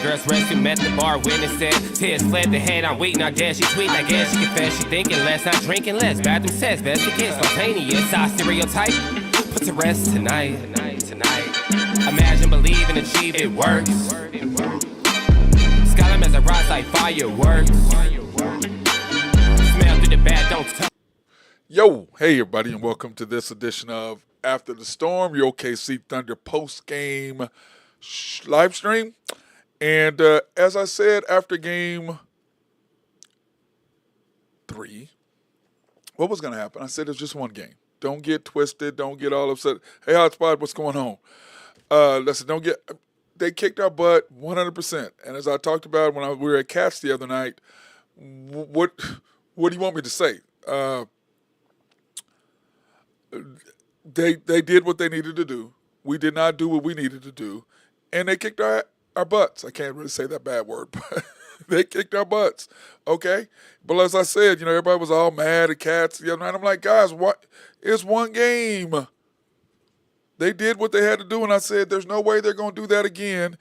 girl's rescue met the bar, witness said. Tears fled the head, I'm waiting, I guess. She tweet, I guess she confessed. She thinking less, not drinking less. Bathroom says, best it gets, spontaneous. Our stereotype, put to rest tonight. Imagine, believe, and achieve, it works. Skyline as a rise like fireworks. Smell through the bad, don't touch. Yo, hey everybody, and welcome to this edition of After the Storm, your OKC Thunder post-game live stream. And as I said after game 3, what was going to happen? I said it's just one game. Don't get twisted. Don't get all upset. Hey, Hotspot, what's going on? Listen, they kicked our butt 100%. And as I talked about when we were at Cats the other night, what do you want me to say? They did what they needed to do. We did not do what we needed to do. And they kicked our butts. I can't really say that bad word, but they kicked our butts. Okay? But as I said, everybody was all mad at Cats the other night. I'm like, guys, what? It's one game. They did what they had to do, and I said there's no way they're going to do that again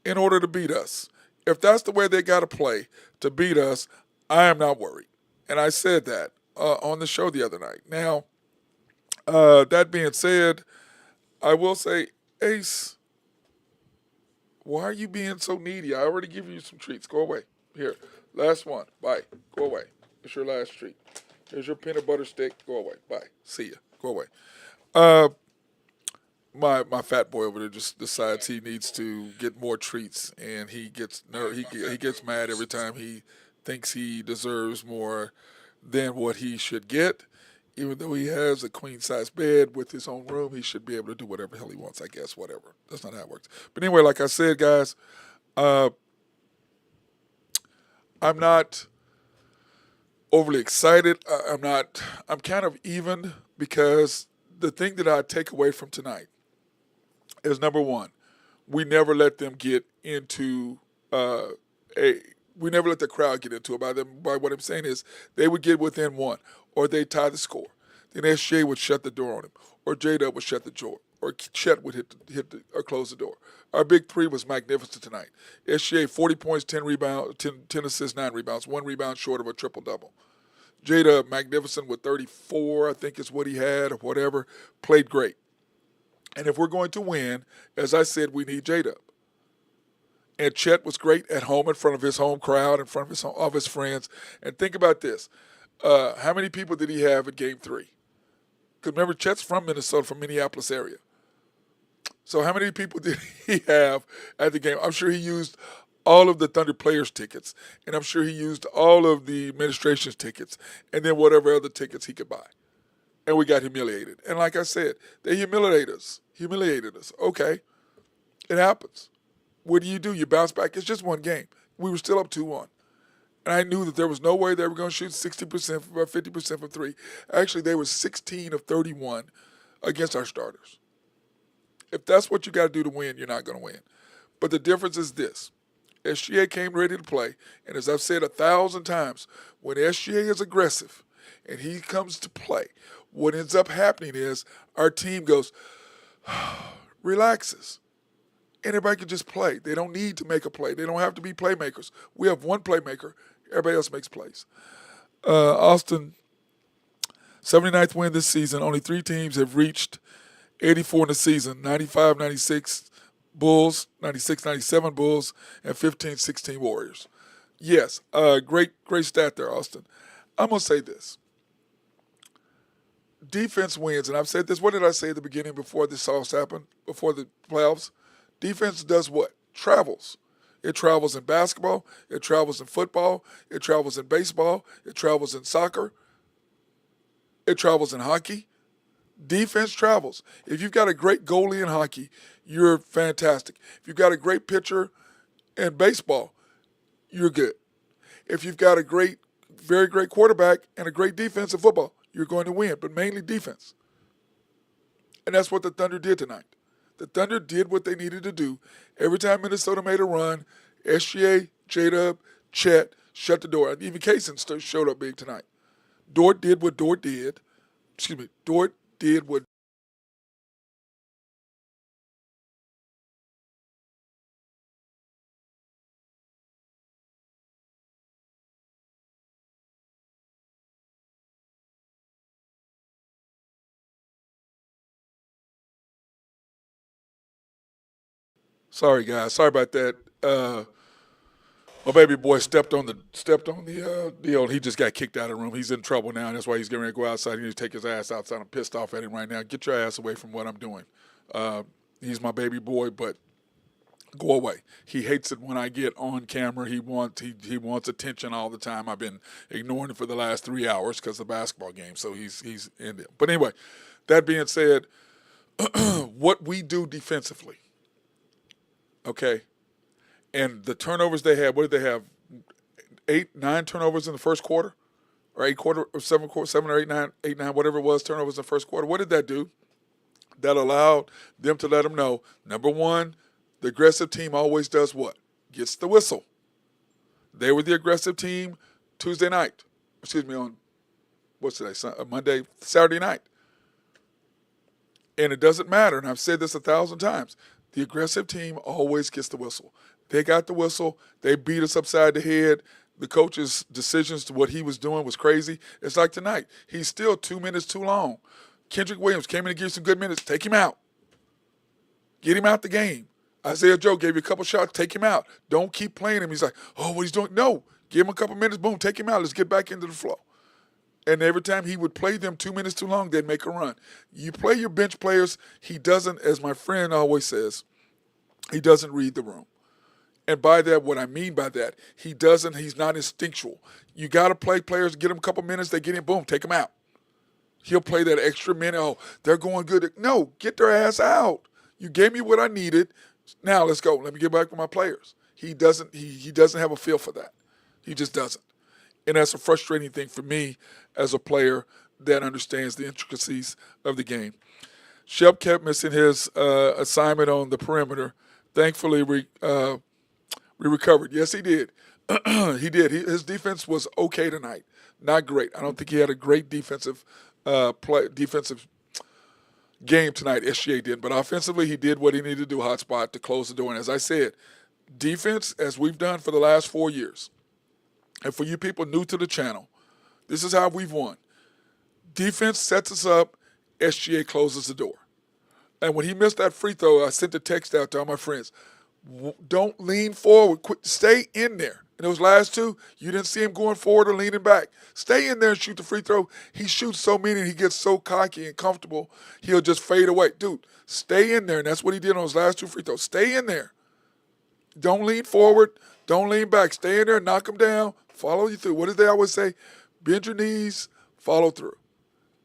in order to beat us. If that's the way they got to play to beat us, I am not worried. And I said that on the show the other night. Now, that being said, I will say, Ace, why are you being so needy? I already give you some treats. Go away. Here, last one. Bye. Go away. It's your last treat. Here's your peanut butter stick. Go away. Bye. See ya. Go away. My fat boy over there just decides he needs to get more treats, and he gets mad every time he thinks he deserves more than what he should get. Even though he has a queen-size bed with his own room, he should be able to do whatever the hell he wants, I guess, whatever. That's not how it works. But anyway, like I said, guys, I'm not overly excited. I'm kind of even, because the thing that I take away from tonight is, number one, we never let them get into we never let the crowd get into it. By what I'm saying is, they would get within one, or they tie the score. Then SGA would shut the door on him, or J-Dub would shut the door, or Chet would or close the door. Our big three was magnificent tonight. SGA 40 points, 10 rebounds, 10 assists, 9 rebounds, 1 rebound short of a triple double. J-Dub magnificent with 34, I think is what he had, or whatever. Played great. And if we're going to win, as I said, we need J-Dub. And Chet was great at home in front of his home crowd, in front of his friends. And think about this. How many people did he have in Game 3? Because remember, Chet's from Minnesota, from Minneapolis area. So how many people did he have at the game? I'm sure he used all of the Thunder players' tickets, and I'm sure he used all of the administration's tickets, and then whatever other tickets he could buy. And we got humiliated. And like I said, they humiliated us. Okay, it happens. What do? You bounce back. It's just one game. We were still up 2-1. And I knew that there was no way they were going to shoot 60% or 50% from 3. Actually, they were 16 of 31 against our starters. If that's what you got to do to win, you're not going to win. But the difference is this. SGA came ready to play. And as I've said 1,000 times, when SGA is aggressive and he comes to play, what ends up happening is our team goes, relaxes. Anybody can just play. They don't need to make a play. They don't have to be playmakers. We have one playmaker. Everybody else makes plays. Austin, 79th win this season. Only 3 teams have reached 84 in the season. 95-96 Bulls, 96-97 Bulls, and 15-16 Warriors. Yes, great stat there, Austin. I'm going to say this. Defense wins, and I've said this. What did I say at the beginning before this all happened, before the playoffs? Defense does what? Travels. It travels in basketball. It travels in football. It travels in baseball. It travels in soccer. It travels in hockey. Defense travels. If you've got a great goalie in hockey, you're fantastic. If you've got a great pitcher in baseball, you're good. If you've got a very great quarterback and a great defense in football, you're going to win, but mainly defense. And that's what the Thunder did tonight. The Thunder did what they needed to do. Every time Minnesota made a run, SGA, J-Dub, Chet shut the door. And even Kaysen showed up big tonight. Dort did what Dort did. Dort did what Sorry, guys. Sorry about that. My baby boy stepped on the deal. He just got kicked out of the room. He's in trouble now. And that's why he's getting ready to go outside. He needs to take his ass outside. I'm pissed off at him right now. Get your ass away from what I'm doing. He's my baby boy, but go away. He hates it when I get on camera. He wants attention all the time. I've been ignoring him for the last 3 hours because of the basketball game. So he's in there. But anyway, that being said, what we do defensively, okay, and the turnovers they had. What did they have? 8, 9 turnovers in the first quarter, or 7 or 8, 9, whatever it was, turnovers in the first quarter. What did that do? That allowed them to let them know, number one, the aggressive team always does what? Gets the whistle. They were the aggressive team Tuesday night. On what's today? Monday, Saturday night. And it doesn't matter, and I've said this 1,000 times, the aggressive team always gets the whistle. They got the whistle. They beat us upside the head. The coach's decisions to what he was doing was crazy. It's like tonight. He's still 2 minutes too long. Kendrick Williams came in to give some good minutes. Take him out. Get him out the game. Isaiah Joe gave you a couple shots. Take him out. Don't keep playing him. He's like, oh, what he's doing? No. Give him a couple minutes. Boom, take him out. Let's get back into the flow. And every time he would play them 2 minutes too long, they'd make a run. You play your bench players. He doesn't, as my friend always says, he doesn't read the room. And by that, what I mean by that, he's not instinctual. You got to play players, get them a couple minutes, they get in, boom, take them out. He'll play that extra minute. Oh, they're going good. No, get their ass out. You gave me what I needed. Now let's go. Let me get back with my players. He doesn't have a feel for that. He just doesn't. And that's a frustrating thing for me as a player that understands the intricacies of the game. Shep kept missing his assignment on the perimeter. Thankfully, we recovered. Yes, he did. He did. His defense was okay tonight. Not great. I don't think he had a great defensive game tonight. SGA did. But offensively, he did what he needed to do, hot spot, to close the door. And as I said, defense, as we've done for the last 4 years, and for you people new to the channel, this is how we've won. Defense sets us up. SGA closes the door. And when he missed that free throw, I sent a text out to all my friends. Don't lean forward. Stay in there. And those last two, you didn't see him going forward or leaning back. Stay in there and shoot the free throw. He shoots so many and he gets so cocky and comfortable, he'll just fade away. Dude, stay in there. And that's what he did on those last 2 free throws. Stay in there. Don't lean forward. Don't lean back. Stay in there, knock him down, follow you through. What did they always say? Bend your knees, follow through.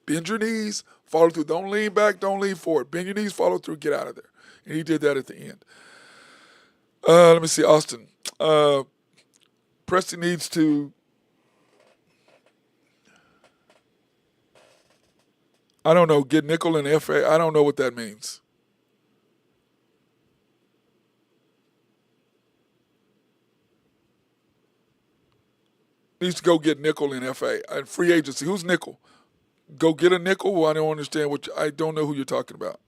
Bend your knees, follow through. Don't lean back, don't lean forward. Bend your knees, follow through, get out of there. And he did that at the end. Let me see, Austin. Preston needs to, I don't know, get nickel and FA. I don't know what that means. Needs to go get nickel in FA. And free agency. Who's nickel? Go get a nickel? Well, I don't understand I don't know who you're talking about.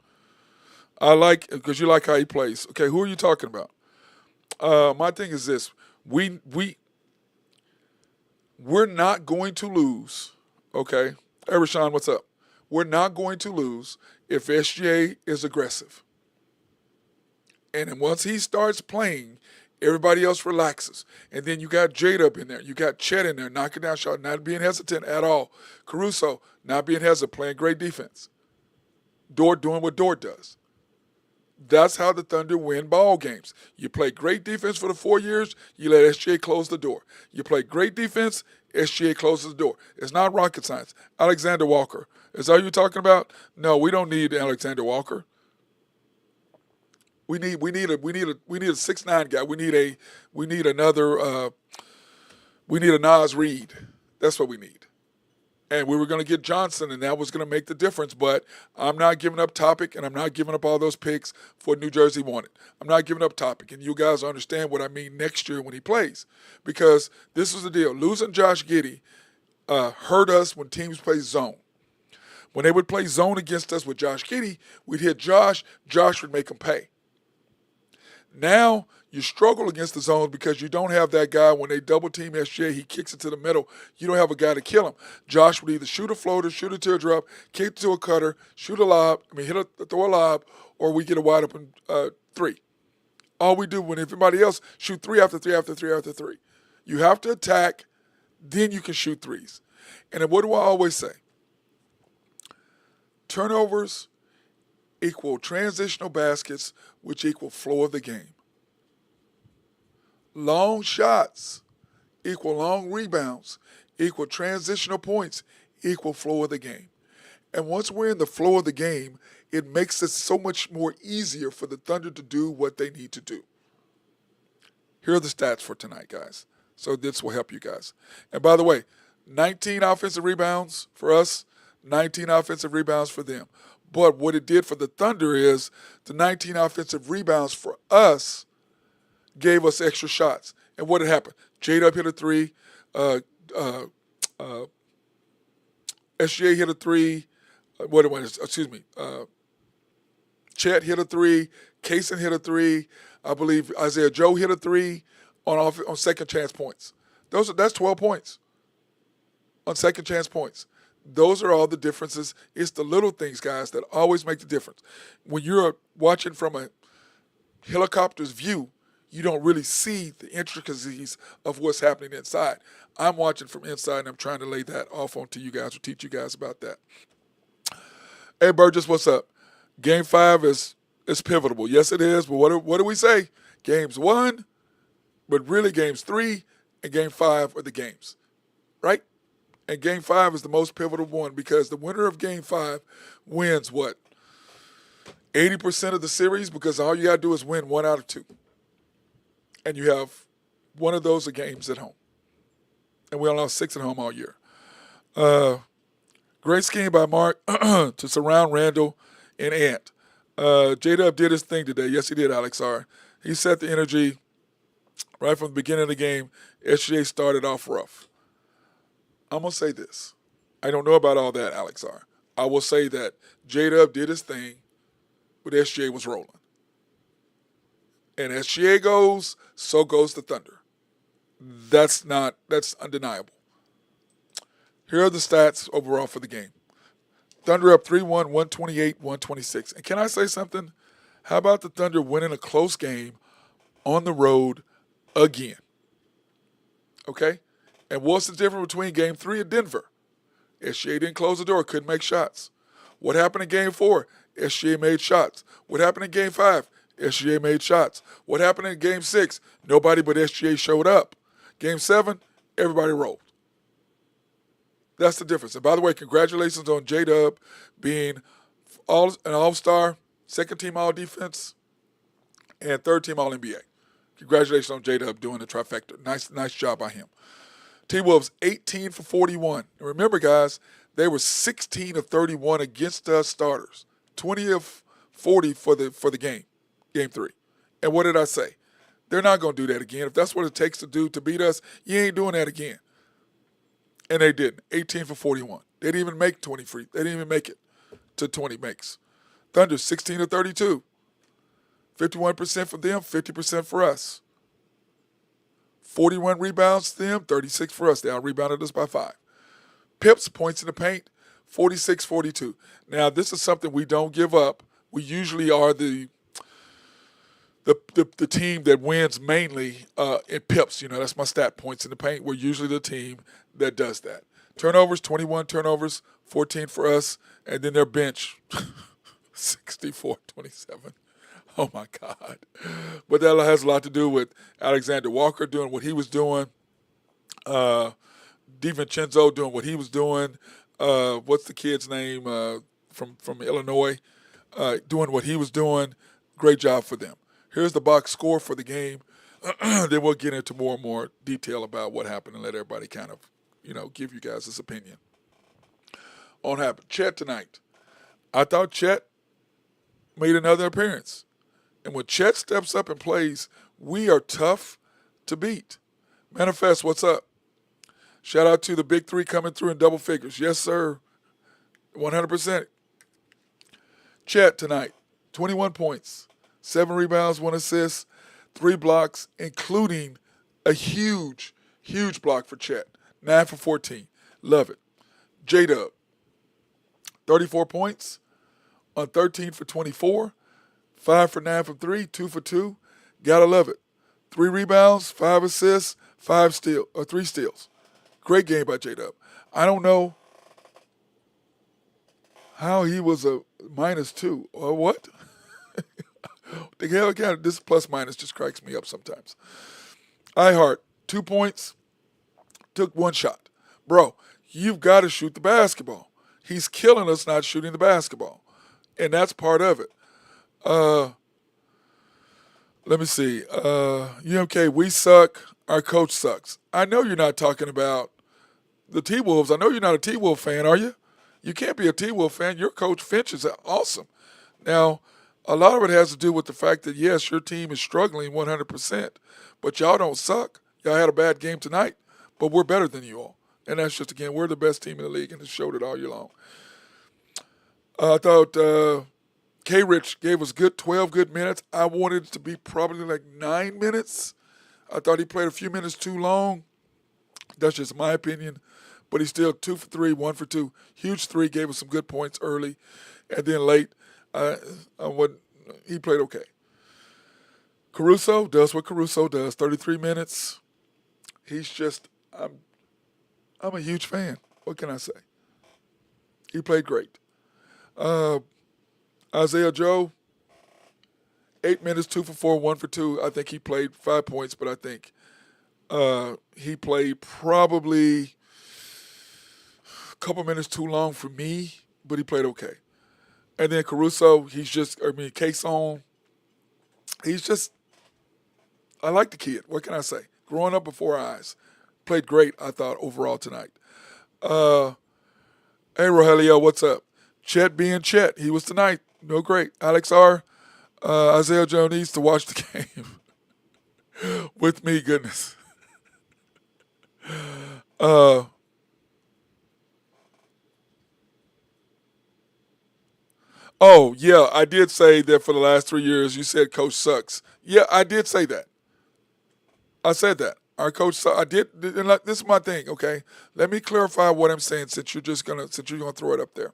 Because you like how he plays. Okay, who are you talking about? My thing is this. We're not going to lose, okay? Hey, Rashawn, what's up? We're not going to lose if SGA is aggressive. And then once he starts playing, everybody else relaxes. And then you got Jade up in there. You got Chet in there, knocking down shots, not being hesitant at all. Caruso, not being hesitant, playing great defense. Dort doing what Dort does. That's how the Thunder win ball games. You play great defense for the 4 years, you let SGA close the door. You play great defense, SGA closes the door. It's not rocket science. Alexander Walker. Is that what you're talking about? No, we don't need Alexander Walker. We need a 6'9" guy. We need a Nas Reed. That's what we need. And we were going to get Johnson, and that was going to make the difference. But I'm not giving up Topic, and I'm not giving up all those picks for New Jersey wanted. I'm not giving up Topic, and you guys understand what I mean next year when he plays. Because this is the deal. Losing Josh Giddey hurt us when teams play zone. When they would play zone against us with Josh Giddey, we'd hit Josh. Josh would make them pay. Now you struggle against the zones because you don't have that guy. When they double team SGA, he kicks it to the middle. You don't have a guy to kill him. Josh would either shoot a floater, shoot a teardrop, kick it to a cutter, throw a lob, or we get a wide open 3. All we do when everybody else shoot three after three after three after three. You have to attack, then you can shoot threes. And then what do I always say? Turnovers equal transitional baskets, which equal flow of the game. Long shots equal long rebounds, equal transitional points, equal flow of the game. And once we're in the flow of the game, it makes it so much more easier for the Thunder to do what they need to do. Here are the stats for tonight, guys. So this will help you guys. And by the way, 19 offensive rebounds for us, 19 offensive rebounds for them. But what it did for the Thunder is the 19 offensive rebounds for us gave us extra shots. And what had happened? J-Dub hit a three. SGA hit a three. Chet hit a three. Kaysen hit a three. I believe Isaiah Joe hit a three on second chance points. That's 12 points on second chance points. Those are all the differences. It's the little things, guys, that always make the difference. When you're watching from a helicopter's view, you don't really see the intricacies of what's happening inside. I'm watching from inside, and I'm trying to lay that off onto you guys or teach you guys about that. Hey, Burgess, what's up? Game 5 is pivotal. Yes, it is. But what do we say? Games 1, but really games 3 and game 5 are the games, right? And game 5 is the most pivotal one because the winner of game 5 wins what? 80% of the series because all you got to do is win 1 out of 2. And you have one of those games at home. And we only have 6 at home all year. Great scheme by Mark to surround Randall and Ant. J-Dub did his thing today. Yes, he did, Alex R. He set the energy right from the beginning of the game. SGA started off rough. I'm going to say this. I don't know about all that, Alex R. I will say that J-Dub did his thing, but SGA was rolling. And SGA goes, so goes the Thunder. That's undeniable. Here are the stats overall for the game. Thunder up 3-1, 128-126. And can I say something? How about the Thunder winning a close game on the road again? Okay? And what's the difference between game 3 and Denver? SGA didn't close the door, couldn't make shots. What happened in game 4? SGA made shots. What happened in game 5? SGA made shots. What happened in game 6? Nobody but SGA showed up. Game 7, everybody rolled. That's the difference. And by the way, congratulations on J-Dub being an all-star, second-team all-defense, and third-team all-NBA. Congratulations on J-Dub doing the trifecta. Nice job by him. T-Wolves 18 for 41. And remember, guys, they were 16 of 31 against us starters. 20 of 40 for the game 3. And what did I say? They're not going to do that again. If that's what it takes to do to beat us, you ain't doing that again. And they didn't. 18 for 41. They didn't even make 20 free. They didn't even make it to 20 makes. Thunder 16 of 32. 51% for them, 50% for us. 41 rebounds to them, 36 for us. They out-rebounded us by 5. Pips, points in the paint, 46-42. Now, this is something we don't give up. We usually are the team that wins mainly in pips. You know, that's my stat, points in the paint. We're usually the team that does that. Turnovers, 21 turnovers, 14 for us. And then their bench, 64-27. Oh, my God. But that has a lot to do with Alexander Walker doing what he was doing, DiVincenzo doing what he was doing. What's the kid's name from Illinois? Doing what he was doing. Great job for them. Here's the box score for the game. Then we'll get into more and more detail about what happened and let everybody kind of, give you guys this opinion on what happened. Chet tonight. I thought Chet made another appearance. And when Chet steps up and plays, we are tough to beat. Manifest, what's up? Shout out to the big 3 coming through in double figures. Yes, sir. 100%. Chet tonight, 21 points, 7 rebounds, 1 assist, 3 blocks, including a huge block for Chet. 9 for 14. Love it. J-Dub, 34 points on 13 for 24. 5 for 9 from 3, 2 for 2. Gotta love it. 3 rebounds, 5 assists, 3 steals. Great game by J-Dub. I don't know how he was a -2 or what. The hell, again, this plus minus just cracks me up sometimes. Iheart, 2 points, took 1 shot. Bro, you've got to shoot the basketball. He's killing us not shooting the basketball. And that's part of it. Let me see. UMK, we suck. Our coach sucks. I know you're not talking about the T-Wolves. I know you're not a T-Wolf fan, are you? You can't be a T-Wolf fan. Your coach Finch is awesome. Now, a lot of it has to do with the fact that, yes, your team is struggling 100%, but y'all don't suck. Y'all had a bad game tonight, but we're better than you all. And that's just, again, we're the best team in the league, and it showed it all year long. I thought K-Rich gave us 12 good minutes. I wanted it to be probably like 9 minutes. I thought he played a few minutes too long. That's just my opinion. But he's still 2 for 3, 1 for 2. Huge 3, gave us some good points early. And then late, he played okay. Caruso does what Caruso does, 33 minutes. He's just, I'm a huge fan. What can I say? He played great. Isaiah Joe, 8 minutes, 2 for 4, 1 for 2. I think he played 5 points, but I think he played probably a couple minutes too long for me, but he played okay. And then Caruso, Cason, he's just, I like the kid. What can I say? Growing up before our eyes. Played great, I thought, overall tonight. Hey, Rogelio, what's up? Chet being Chet. He was tonight. No, great. Alex R. Isaiah Joe needs to watch the game with me, goodness. Oh, yeah, I did say that for the last 3 years you said coach sucks. Yeah, I did say that. I said that. Our coach sucks. I did. And this is my thing, okay? Let me clarify what I'm saying since you're gonna throw it up there.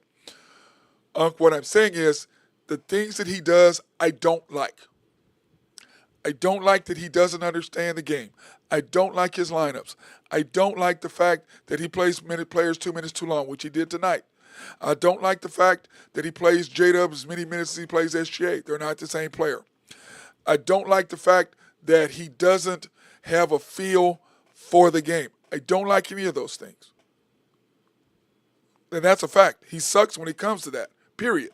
What I'm saying is the things that he does, I don't like. I don't like that he doesn't understand the game. I don't like his lineups. I don't like the fact that he plays players 2 minutes too long, which he did tonight. I don't like the fact that he plays J-Dub as many minutes as he plays SGA. They're not the same player. I don't like the fact that he doesn't have a feel for the game. I don't like any of those things. And that's a fact. He sucks when it comes to that, period.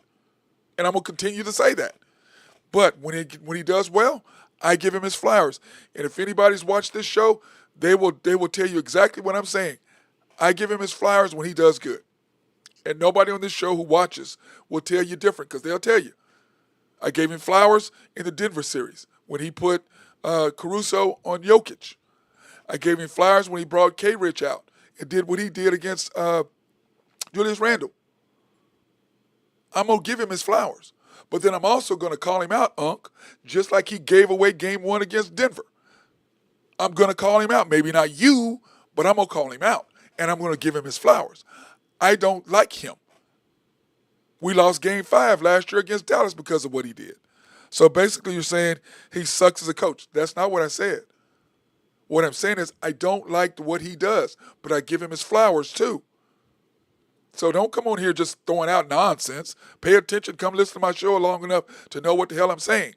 And I'm going to continue to say that. But when he does well, I give him his flowers. And if anybody's watched this show, they will tell you exactly what I'm saying. I give him his flowers when he does good. And nobody on this show who watches will tell you different because they'll tell you. I gave him flowers in the Denver series when he put Caruso on Jokic. I gave him flowers when he brought K-Rich out and did what he did against Julius Randle. I'm going to give him his flowers. But then I'm also going to call him out, just like he gave away game 1 against Denver. I'm going to call him out. Maybe not you, but I'm going to call him out. And I'm going to give him his flowers. I don't like him. We lost game 5 last year against Dallas because of what he did. So basically you're saying he sucks as a coach. That's not what I said. What I'm saying is I don't like what he does, but I give him his flowers too. So don't come on here just throwing out nonsense. Pay attention. Come listen to my show long enough to know what the hell I'm saying.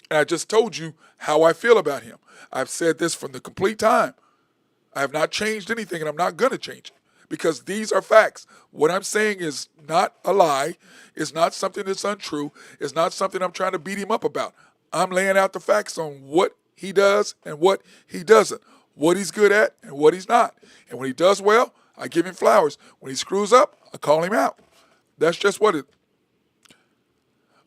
And I just told you how I feel about him. I've said this from the complete time. I have not changed anything, and I'm not going to change it because these are facts. What I'm saying is not a lie. It's not something that's untrue. It's not something I'm trying to beat him up about. I'm laying out the facts on what he does and what he doesn't, what he's good at and what he's not. And when he does well, I give him flowers. When he screws up, I call him out. That's just what it.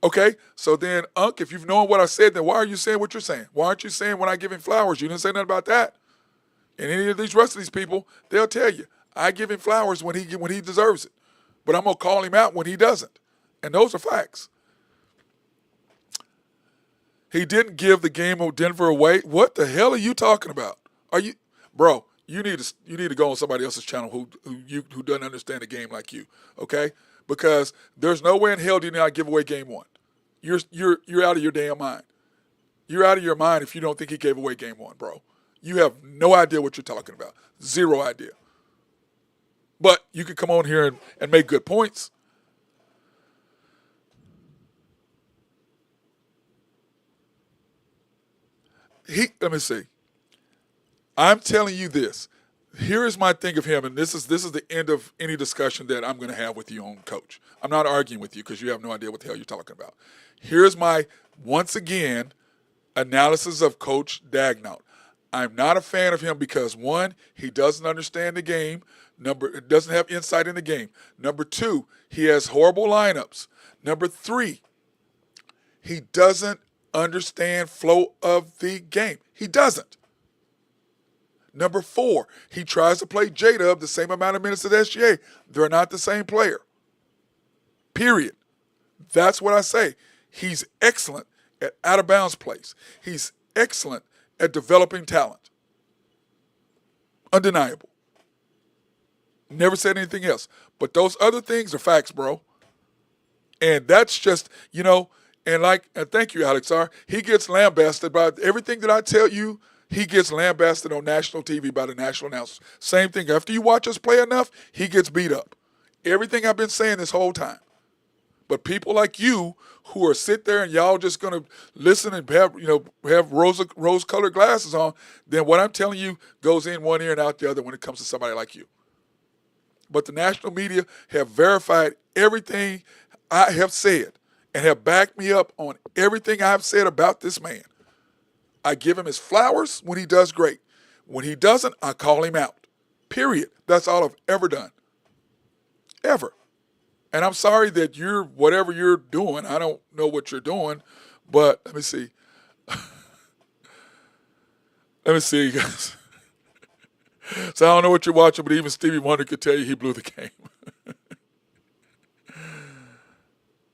Okay, so then, if you've known what I said, then why are you saying what you're saying? Why aren't you saying when I give him flowers? You didn't say nothing about that. And any of these rest of these people, they'll tell you, I give him flowers when he deserves it. But I'm going to call him out when he doesn't. And those are facts. He didn't give the game of Denver away. What the hell are you talking about? Bro, you need to go on somebody else's channel who doesn't understand the game like you, okay? Because there's no way in hell do you not give away game 1. You're out of your damn mind. You're out of your mind if you don't think he gave away game one, bro. You have no idea what you're talking about. Zero idea. But you can come on here and make good points. Let me see. I'm telling you this. Here is my thing of him, and this is the end of any discussion that I'm going to have with you on Coach. I'm not arguing with you because you have no idea what the hell you're talking about. Here's my, once again, analysis of Coach Dagnall. I'm not a fan of him because, one, he doesn't understand the game. Doesn't have insight in the game. Number two, he has horrible lineups. Number three, he doesn't understand flow of the game. He doesn't. Number four, he tries to play J-Dub the same amount of minutes as SGA. They're not the same player. Period. That's what I say. He's excellent at out-of-bounds plays. He's excellent at developing talent. Undeniable. Never said anything else. But those other things are facts, bro. And that's just, and thank you, Alex R. He gets lambasted by everything that I tell you. He gets lambasted on national TV by the national announcers. Same thing. After you watch us play enough, he gets beat up. Everything I've been saying this whole time. But people like you who are sit there and y'all just gonna listen and have rose-colored glasses on, then what I'm telling you goes in one ear and out the other when it comes to somebody like you. But the national media have verified everything I have said and have backed me up on everything I've said about this man. I give him his flowers when he does great. When he doesn't, I call him out. Period. That's all I've ever done. Ever. And I'm sorry that whatever you're doing, I don't know what you're doing, but let me see. Let me see, guys. So I don't know what you're watching, but even Stevie Wonder could tell you he blew the game.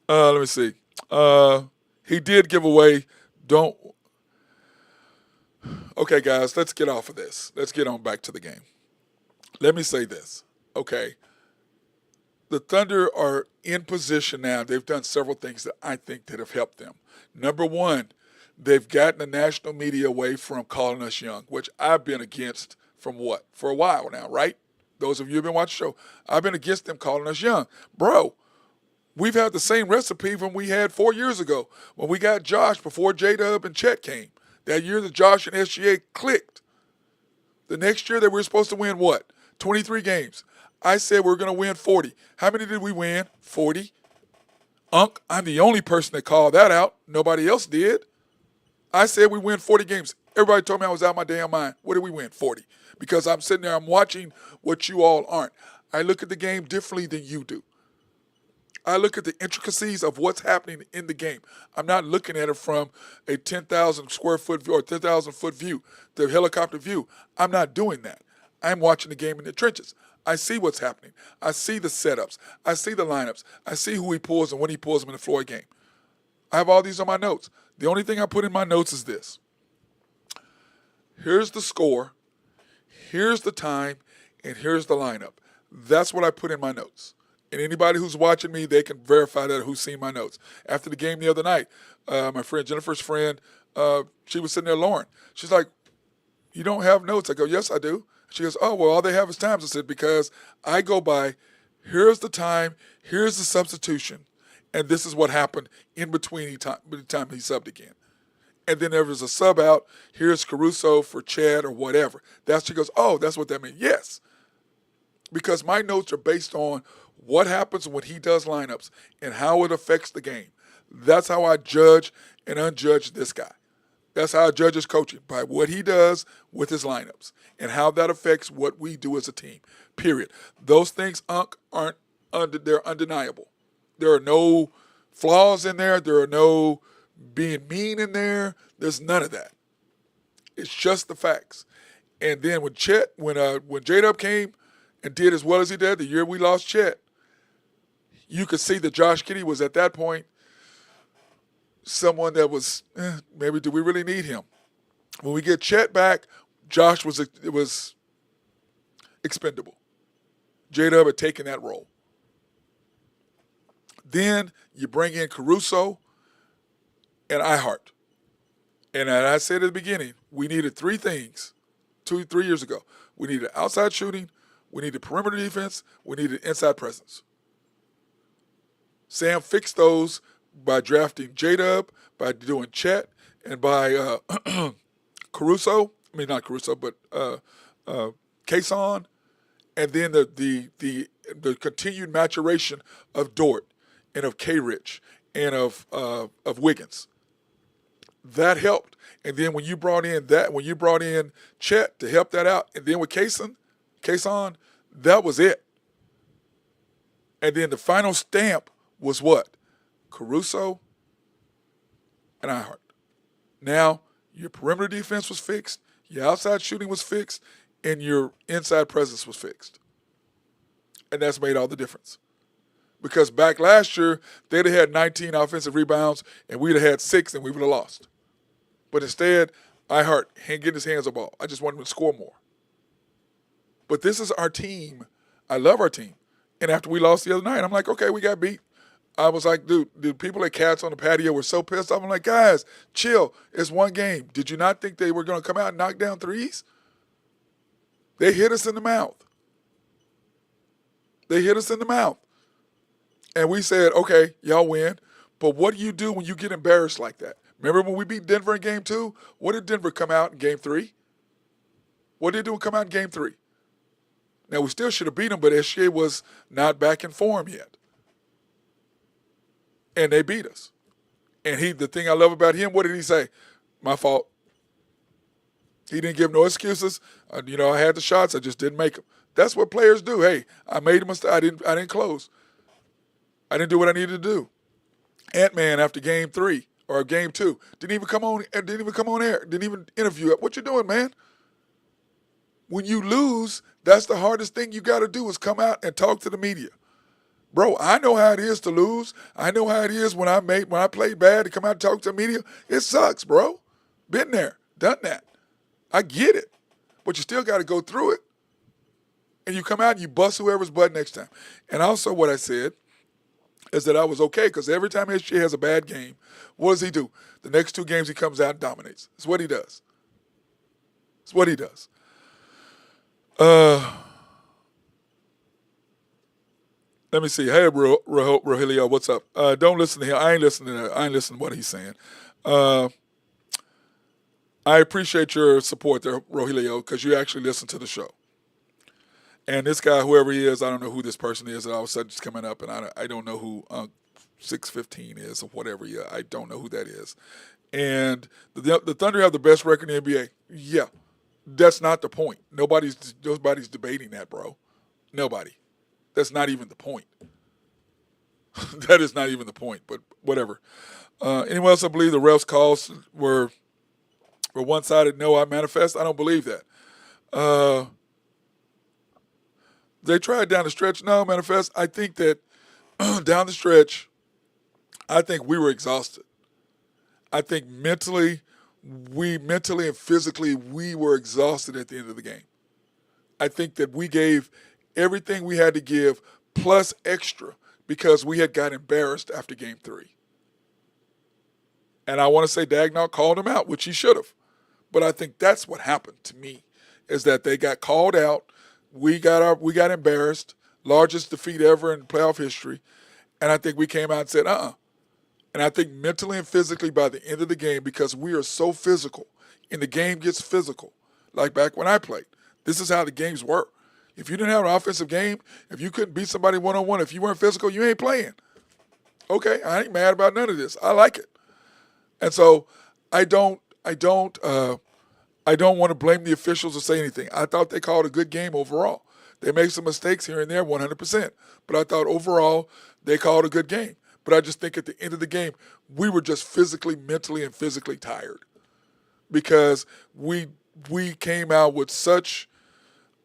Let me see. He did give away, Okay, guys, let's get off of this. Let's get on back to the game. Let me say this, okay? The Thunder are in position now. They've done several things that I think that have helped them. Number one, they've gotten the national media away from calling us young, which I've been against for a while now, right? Those of you who have been watching the show, I've been against them calling us young. Bro, we've had the same recipe from we had 4 years ago when we got Josh before J-Dub and Chet came. That year that Josh and SGA clicked. The next year that we were supposed to win what? 23 games. I said we were going to win 40. How many did we win? 40. I'm the only person that called that out. Nobody else did. I said we win 40 games. Everybody told me I was out of my damn mind. What did we win? 40. Because I'm sitting there, I'm watching what you all aren't. I look at the game differently than you do. I look at the intricacies of what's happening in the game. I'm not looking at it from a 10,000 square foot view or 10,000 foot view, the helicopter view. I'm not doing that. I'm watching the game in the trenches. I see what's happening. I see the setups. I see the lineups. I see who he pulls and when he pulls them in the Floyd game. I have all these on my notes. The only thing I put in my notes is this. Here's the score, here's the time, and here's the lineup. That's what I put in my notes. And anybody who's watching me, they can verify that who's seen my notes. After the game the other night, my friend Jennifer's friend, she was sitting there, Lauren. She's like, you don't have notes? I go, yes, I do. She goes, oh, well, all they have is times. I said, because I go by, here's the time, here's the substitution, and this is what happened in between the time he subbed again. And then there was a sub out, here's Caruso for Chad or whatever. She goes, oh, that's what that means. Yes. Because my notes are based on what happens when he does lineups and how it affects the game. That's how I judge and unjudge this guy. That's how I judge his coaching, by what he does with his lineups and how that affects what we do as a team, period. Those things, they're undeniable. There are no flaws in there. There are no being mean in there. There's none of that. It's just the facts. And then when J-Dub came and did as well as he did the year we lost Chet, you could see that Josh Giddey was at that point someone that was, maybe do we really need him? When we get Chet back, Josh was expendable. J-Dub had taken that role. Then you bring in Caruso and Ihart. And as I said at the beginning, we needed three things 3 years ago. We needed outside shooting, we needed perimeter defense, we needed inside presence. Sam fixed those by drafting J-Dub, by doing Chet, and by Caruso. I mean, not Caruso, but Kason, and then the continued maturation of Dort and of K-Rich and of Wiggins. That helped. And then when you brought in Chet to help that out, and then with Kason, that was it. And then the final stamp was what? Caruso and Ihart. Now, your perimeter defense was fixed, your outside shooting was fixed, and your inside presence was fixed. And that's made all the difference. Because back last year, they'd have had 19 offensive rebounds, and we'd have had 6, and we would have lost. But instead, Ihart ain't getting his hands on the ball. I just want him to score more. But this is our team. I love our team. And after we lost the other night, I'm like, okay, we got beat. I was like, dude, the people at Cats on the patio were so pissed off. I'm like, guys, chill. It's one game. Did you not think they were going to come out and knock down threes? They hit us in the mouth. And we said, okay, y'all win. But what do you do when you get embarrassed like that? Remember when we beat Denver in Game 2? What did Denver come out in Game 3? What did they do come out in Game 3? Now, we still should have beat them, but SGA was not back in form yet. And they beat us. And the thing I love about him, what did he say? My fault. He didn't give no excuses. I had the shots. I just didn't make them. That's what players do. Hey, I made a mistake. I didn't close. I didn't do what I needed to do. Ant-Man after Game 3 or Game 2 didn't even come on air. Didn't even interview it. What you doing, man? When you lose, that's the hardest thing you got to do is come out and talk to the media. Bro, I know how it is to lose. I know how it is when I play bad to come out and talk to the media. It sucks, bro. Been there, done that. I get it. But you still got to go through it. And you come out and you bust whoever's butt next time. And also what I said is that I was okay because every time SGA has a bad game, what does he do? The next 2 games he comes out and dominates. It's what he does. Let me see. Hey, Rogelio, what's up? Don't listen to him. I ain't listening to what he's saying. I appreciate your support there, Rogelio, because you actually listen to the show. And this guy, whoever he is, I don't know who this person is, and all of a sudden just coming up, and I don't know who 615 is or whatever. Yeah, I don't know who that is. And the Thunder have the best record in the NBA. Yeah, that's not the point. Nobody's debating that, bro. Nobody. That's not even the point. That is not even the point, but whatever. Anyone else believe the refs' calls were one-sided? No, I manifest. I don't believe that. They tried down the stretch. No, manifest. I think that down the stretch, I think we were exhausted. I think mentally and physically, we were exhausted at the end of the game. I think that we gave everything we had to give plus extra because we had got embarrassed after Game 3. And I want to say Dagnall called him out, which he should have. But I think that's what happened to me, is that they got called out. We got embarrassed, largest defeat ever in playoff history. And I think we came out and said, And I think mentally and physically by the end of the game, because we are so physical, and the game gets physical, like back when I played. This is how the games work. If you didn't have an offensive game, if you couldn't beat somebody one-on-one, if you weren't physical, you ain't playing. Okay, I ain't mad about none of this. I like it. And so I don't want to blame the officials or say anything. I thought they called a good game overall. They made some mistakes here and there, 100%. But I thought overall they called a good game. But I just think at the end of the game, we were just physically, mentally, and physically tired because we came out with such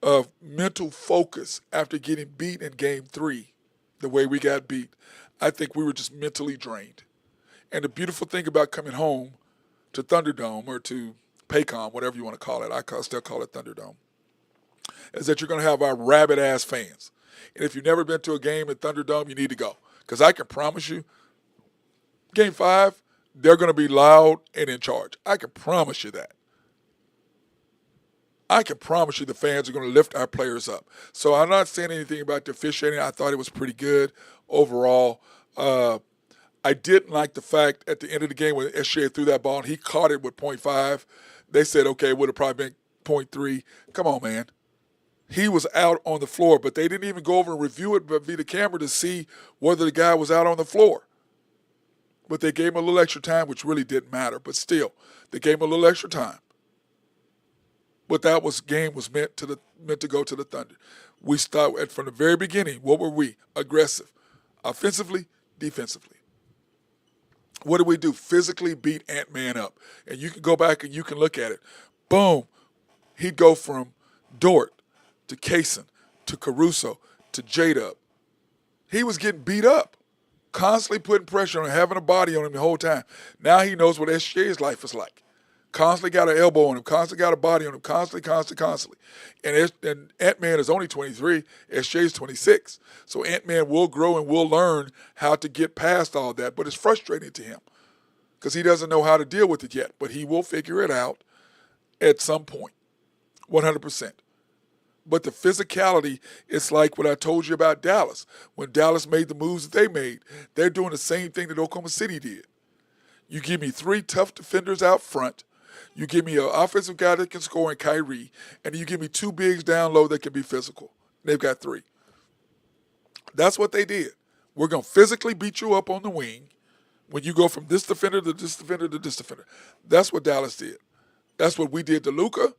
a mental focus after getting beat in Game 3, the way we got beat. I think we were just mentally drained. And the beautiful thing about coming home to Thunderdome or to Paycom, whatever you want to call it, I still call it Thunderdome, is that you're going to have our rabid-ass fans. And if you've never been to a game at Thunderdome, you need to go. Because I can promise you, Game 5, they're going to be loud and in charge. I can promise you that. I can promise you the fans are going to lift our players up. So I'm not saying anything about the officiating. I thought it was pretty good overall. I didn't like the fact at the end of the game when SGA threw that ball and he caught it with .5. They said, okay, it would have probably been .3. Come on, man. He was out on the floor, but they didn't even go over and review it via the camera to see whether the guy was out on the floor. But they gave him a little extra time, which really didn't matter. But still, they gave him a little extra time. But that game was meant to go to the Thunder. We started from the very beginning. What were we? Aggressive, offensively, defensively. What did we do? Physically beat Ant-Man up. And you can go back and you can look at it. Boom. He'd go from Dort to Kaysen to Caruso to J-Dub. He was getting beat up, constantly putting pressure on him, having a body on him the whole time. Now he knows what SGA's life is like. Constantly got an elbow on him, constantly got a body on him, constantly. And Ant-Man is only 23, SJ's 26. So Ant-Man will grow and will learn how to get past all that, but it's frustrating to him because he doesn't know how to deal with it yet. But he will figure it out at some point, 100%. But the physicality, it's like what I told you about Dallas. When Dallas made the moves that they made, they're doing the same thing that Oklahoma City did. You give me 3 tough defenders out front. You give me an offensive guy that can score in Kyrie, and you give me 2 bigs down low that can be physical. They've got 3. That's what they did. We're going to physically beat you up on the wing when you go from this defender to this defender to this defender. That's what Dallas did. That's what we did to Luka,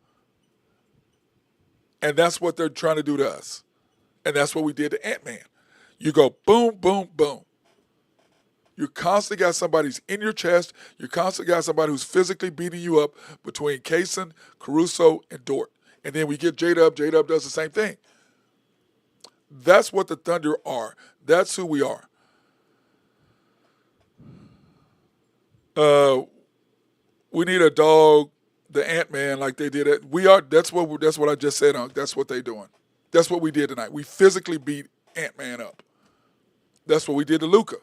and that's what they're trying to do to us. And that's what we did to Ant-Man. You go boom, boom, boom. You constantly got somebody who's in your chest. You constantly got somebody who's physically beating you up between Kaysen, Caruso, and Dort. And then we get J-Dub. J-Dub does the same thing. That's what the Thunder are. That's who we are. We need a dog, the Ant-Man, like they did it. We are. That's what I just said. That's what they're doing. That's what we did tonight. We physically beat Ant-Man up. That's what we did to Luka.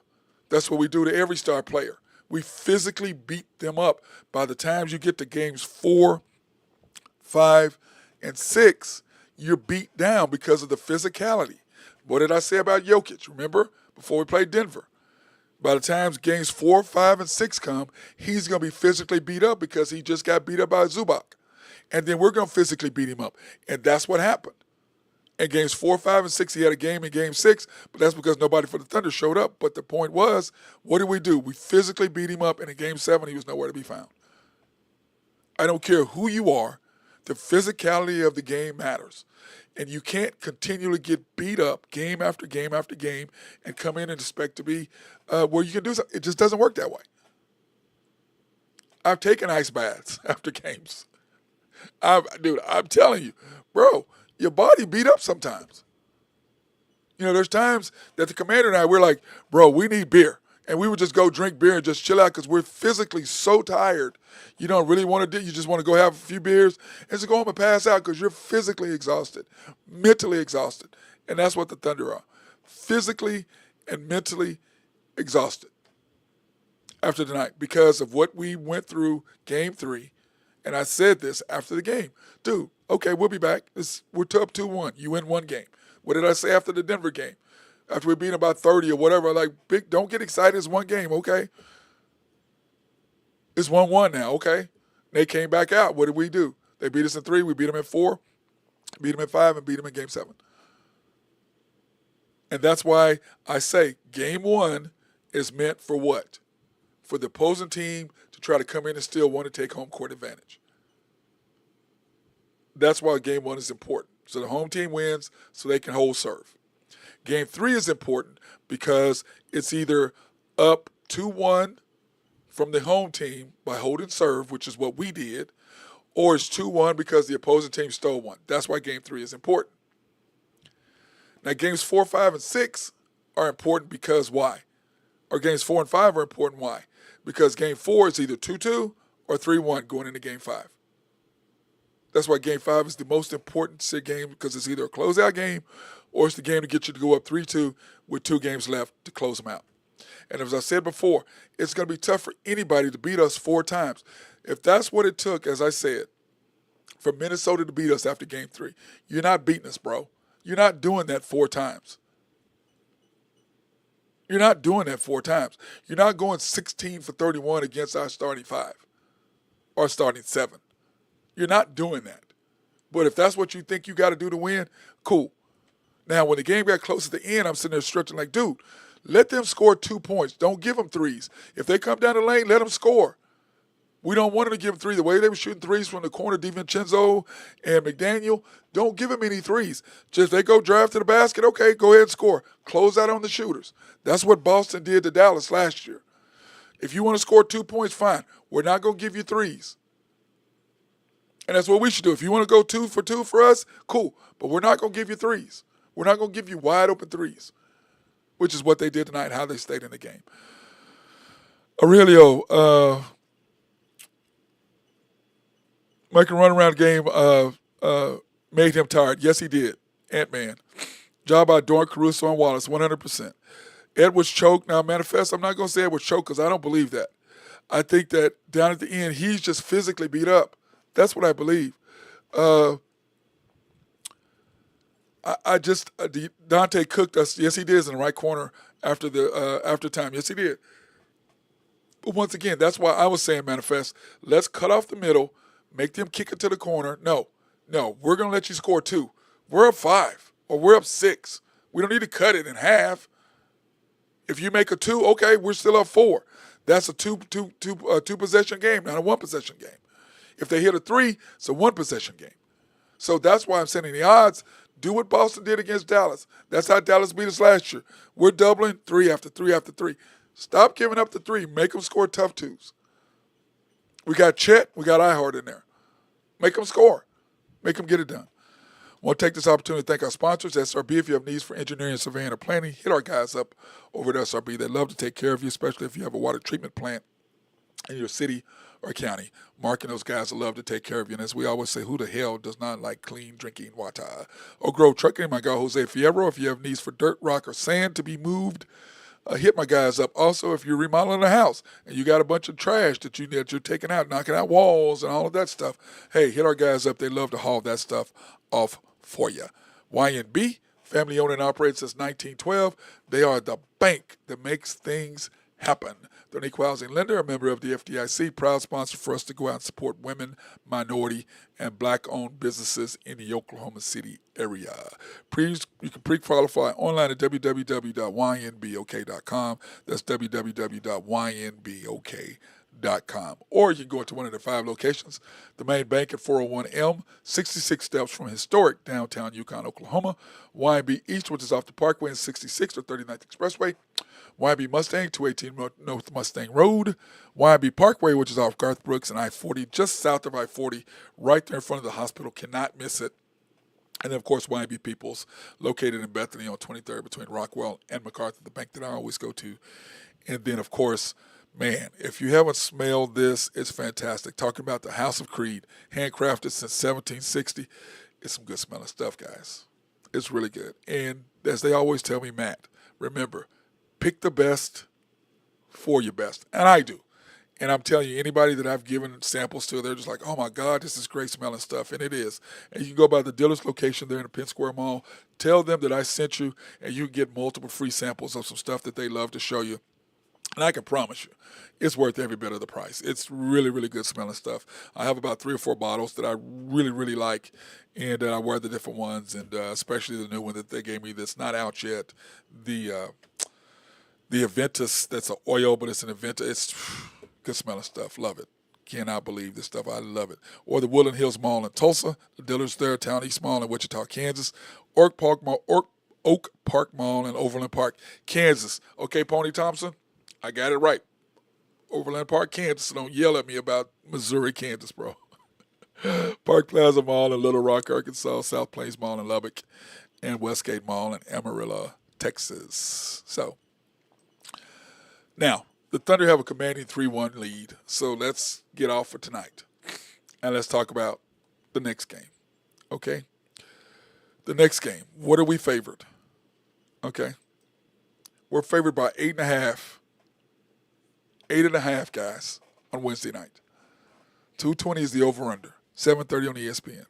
That's what we do to every star player. We physically beat them up. By the time you get to games 4, 5, and 6, you're beat down because of the physicality. What did I say about Jokic? Remember, before we played Denver? By the time games 4, 5, and 6 come, he's going to be physically beat up because he just got beat up by Zubac. And then we're going to physically beat him up. And that's what happened. In games 4, 5, and 6, he had a game in game 6, but that's because nobody for the Thunder showed up. But the point was, what did we do? We physically beat him up, and in game 7, he was nowhere to be found. I don't care who you are. The physicality of the game matters. And you can't continually get beat up game after game after game and come in and expect to be where you can do something. It just doesn't work that way. I've taken ice baths after games. I'm telling you, bro, your body beat up sometimes. You know, there's times that the commander and I, we're like, bro, we need beer. And we would just go drink beer and just chill out because we're physically so tired. You don't really want to do. You just want to go have a few beers and just go home and pass out because you're physically exhausted, mentally exhausted. And that's what the Thunder are. Physically and mentally exhausted after tonight because of what we went through game 3. And I said this after the game. Dude, okay, we'll be back. We're up 2-1. You win 1 game. What did I say after the Denver game? After we beat about 30 or whatever, like, don't get excited. It's 1 game, okay? It's 1-1 now, okay? They came back out. What did we do? They beat us in 3. We beat them in 4, beat them in 5, and beat them in game 7. And that's why I say game 1 is meant for what? For the opposing team to try to come in and still want to take home court advantage. That's why game 1 is important. So the home team wins so they can hold serve. Game 3 is important because it's either up 2-1 from the home team by holding serve, which is what we did, or it's 2-1 because the opposing team stole one. That's why game 3 is important. Now, games 4, 5, and 6 are important because why? Or games 4 and 5 are important. Why? Because game 4 is either 2-2 or 3-1 going into game 5. That's why game 5 is the most important game because it's either a closeout game or it's the game to get you to go up 3-2 with 2 games left to close them out. And as I said before, it's going to be tough for anybody to beat us 4 times. If that's what it took, as I said, for Minnesota to beat us after game 3, you're not beating us, bro. You're not doing that 4 times. You're not doing that 4 times. You're not going 16 for 31 against our starting 5 or starting 7. You're not doing that. But if that's what you think you got to do to win, cool. Now, when the game got close at the end, I'm sitting there stretching like, dude, let them score 2 points. Don't give them threes. If they come down the lane, let them score. We don't want them to give them threes. The way they were shooting threes from the corner, DiVincenzo and McDaniel, don't give them any threes. Just they go drive to the basket, okay, go ahead and score. Close out on the shooters. That's what Boston did to Dallas last year. If you want to score 2 points, fine. We're not going to give you threes. And that's what we should do. If you want to go 2 for 2 for us, cool. But we're not going to give you threes. We're not going to give you wide open threes, which is what they did tonight, how they stayed in the game. Aurelio, making a runaround game made him tired. Yes, he did. Ant-Man. Job by Dorn, Caruso, and Wallace, 100%. Edwards choked. Now, manifest, I'm not going to say Edwards choked because I don't believe that. I think that down at the end, he's just physically beat up. That's what I believe. Dante cooked us. Yes, he did in the right corner after time. Yes, he did. But once again, that's why I was saying, manifest, let's cut off the middle, make them kick it to the corner. No, we're going to let you score 2. We're up 5 or we're up 6. We don't need to cut it in half. If you make a 2, okay, we're still up 4. That's a two possession game, not a 1 possession game. If they hit a 3, it's a 1 possession game. So that's why I'm saying in the odds, do what Boston did against Dallas. That's how Dallas beat us last year. We're doubling 3 after 3 after 3. Stop giving up the 3. Make them score tough 2s. We got Chet. We got Ihart in there. Make them score. Make them get it done. I want to take this opportunity to thank our sponsors, SRB. If you have needs for engineering, surveying, or planning, hit our guys up over at SRB. They love to take care of you, especially if you have a water treatment plant in your city or county. Mark and those guys will love to take care of you. And as we always say, who the hell does not like clean drinking water? Oak Grove Trucking, my guy Jose Fierro. If you have needs for dirt, rock, or sand to be moved, hit my guys up. Also, if you're remodeling a house and you got a bunch of trash that you're taking out, knocking out walls and all of that stuff, hey, hit our guys up. They love to haul that stuff off for you. YNB, family owned and operated since 1912. They are the bank that makes things happen. They're an equal housing lender, a member of the FDIC, proud sponsor for us to go out and support women, minority, and black-owned businesses in the Oklahoma City area. Please, you can pre-qualify online at www.ynbok.com. That's www.ynbok.com. Or you can go to one of the 5 locations. The main bank at 401 Elm, 66 steps from historic downtown Yukon, Oklahoma. YNB East, which is off the Parkway and 66 or 39th Expressway. YB Mustang, 218 North Mustang Road. YB Parkway, which is off Garth Brooks and I-40, just south of I-40, right there in front of the hospital. Cannot miss it. And then, of course, YB Peoples, located in Bethany on 23rd between Rockwell and MacArthur, the bank that I always go to. And then, of course, man, if you haven't smelled this, it's fantastic. Talking about the House of Creed, handcrafted since 1760. It's some good smelling stuff, guys. It's really good. And as they always tell me, Matt, remember, pick the best for your best. And I do. And I'm telling you, anybody that I've given samples to, they're just like, oh, my God, this is great smelling stuff. And it is. And you can go by the dealer's location there in the Penn Square Mall. Tell them that I sent you, and you can get multiple free samples of some stuff that they love to show you. And I can promise you, it's worth every bit of the price. It's really, really good smelling stuff. I have about 3 or 4 bottles that I really, really like, and I wear the different ones, and especially the new one that they gave me that's not out yet, the Aventus, that's an oil, but it's an Aventus. It's good smelling stuff. Love it. Cannot believe this stuff. I love it. Or the Woodland Hills Mall in Tulsa, the dealers there, Town East Mall in Wichita, Kansas, Oak Park Mall in Overland Park, Kansas. Okay, Pony Thompson, I got it right. Overland Park, Kansas. So don't yell at me about Missouri, Kansas, bro. Park Plaza Mall in Little Rock, Arkansas, South Plains Mall in Lubbock, and Westgate Mall in Amarillo, Texas. So, now, the Thunder have a commanding 3-1 lead, so let's get off for tonight. And let's talk about the next game, okay? The next game, what are we favored? Okay? We're favored by 8.5 8.5, guys, on Wednesday night. 220 is the over-under. 7:30 on ESPN.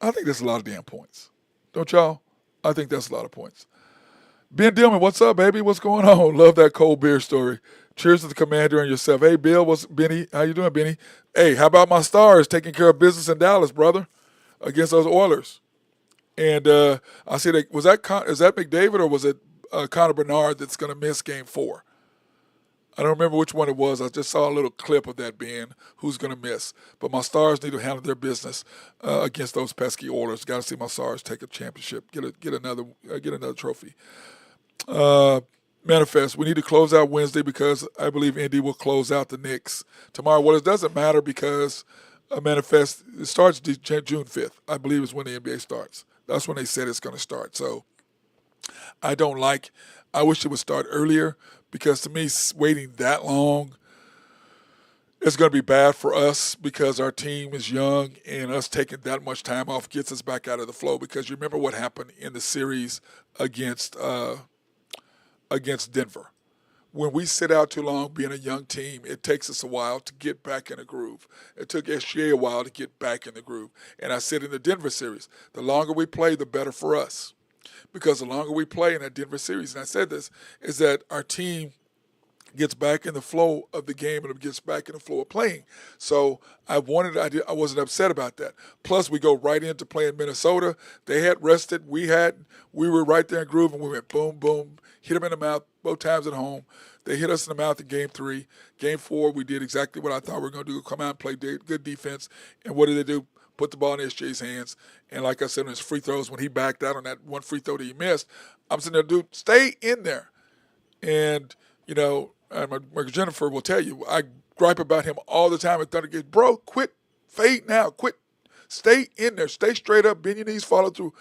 I think that's a lot of damn points. Don't y'all? I think that's a lot of points. Ben Dillman, what's up, baby? What's going on? Love that cold beer story. Cheers to the commander and yourself. Hey, Bill, Benny? How you doing, Benny? Hey, how about my Stars taking care of business in Dallas, brother, against those Oilers? And I see is that McDavid or was it Connor Bernard that's going to miss Game 4? I don't remember which one it was. I just saw a little clip of that being who's going to miss. But my Stars need to handle their business against those pesky Oilers. Got to see my Stars take a championship, get another trophy. Manifest. We need to close out Wednesday because I believe Indy will close out the Knicks tomorrow. Well, it doesn't matter because Manifest it starts June 5th. I believe is when the NBA starts. That's when they said it's going to start. So I wish it would start earlier because to me, waiting that long is going to be bad for us because our team is young and us taking that much time off gets us back out of the flow because you remember what happened in the series against Denver. When we sit out too long being a young team, it takes us a while to get back in the groove. It took SGA a while to get back in the groove. And I said in the Denver series, the longer we play, the better for us. Because the longer we play in that Denver series, and I said this, is that our team gets back in the flow of the game and it gets back in the flow of playing. So I wasn't upset about that. Plus, we go right into playing Minnesota. They had rested. We were right there in groove, and we went boom, boom, hit them in the mouth both times at home. They hit us in the mouth in Game 3. Game 4, we did exactly what I thought we were going to do, come out and play good defense. And what did they do? Put the ball in SJ's hands. And like I said, on his free throws, when he backed out on that one free throw that he missed, I'm sitting there, dude, stay in there. And, my Jennifer will tell you, I gripe about him all the time at Thunder Games. Bro, quit. Fade now. Quit. Stay in there. Stay straight up. Bend your knees, follow through.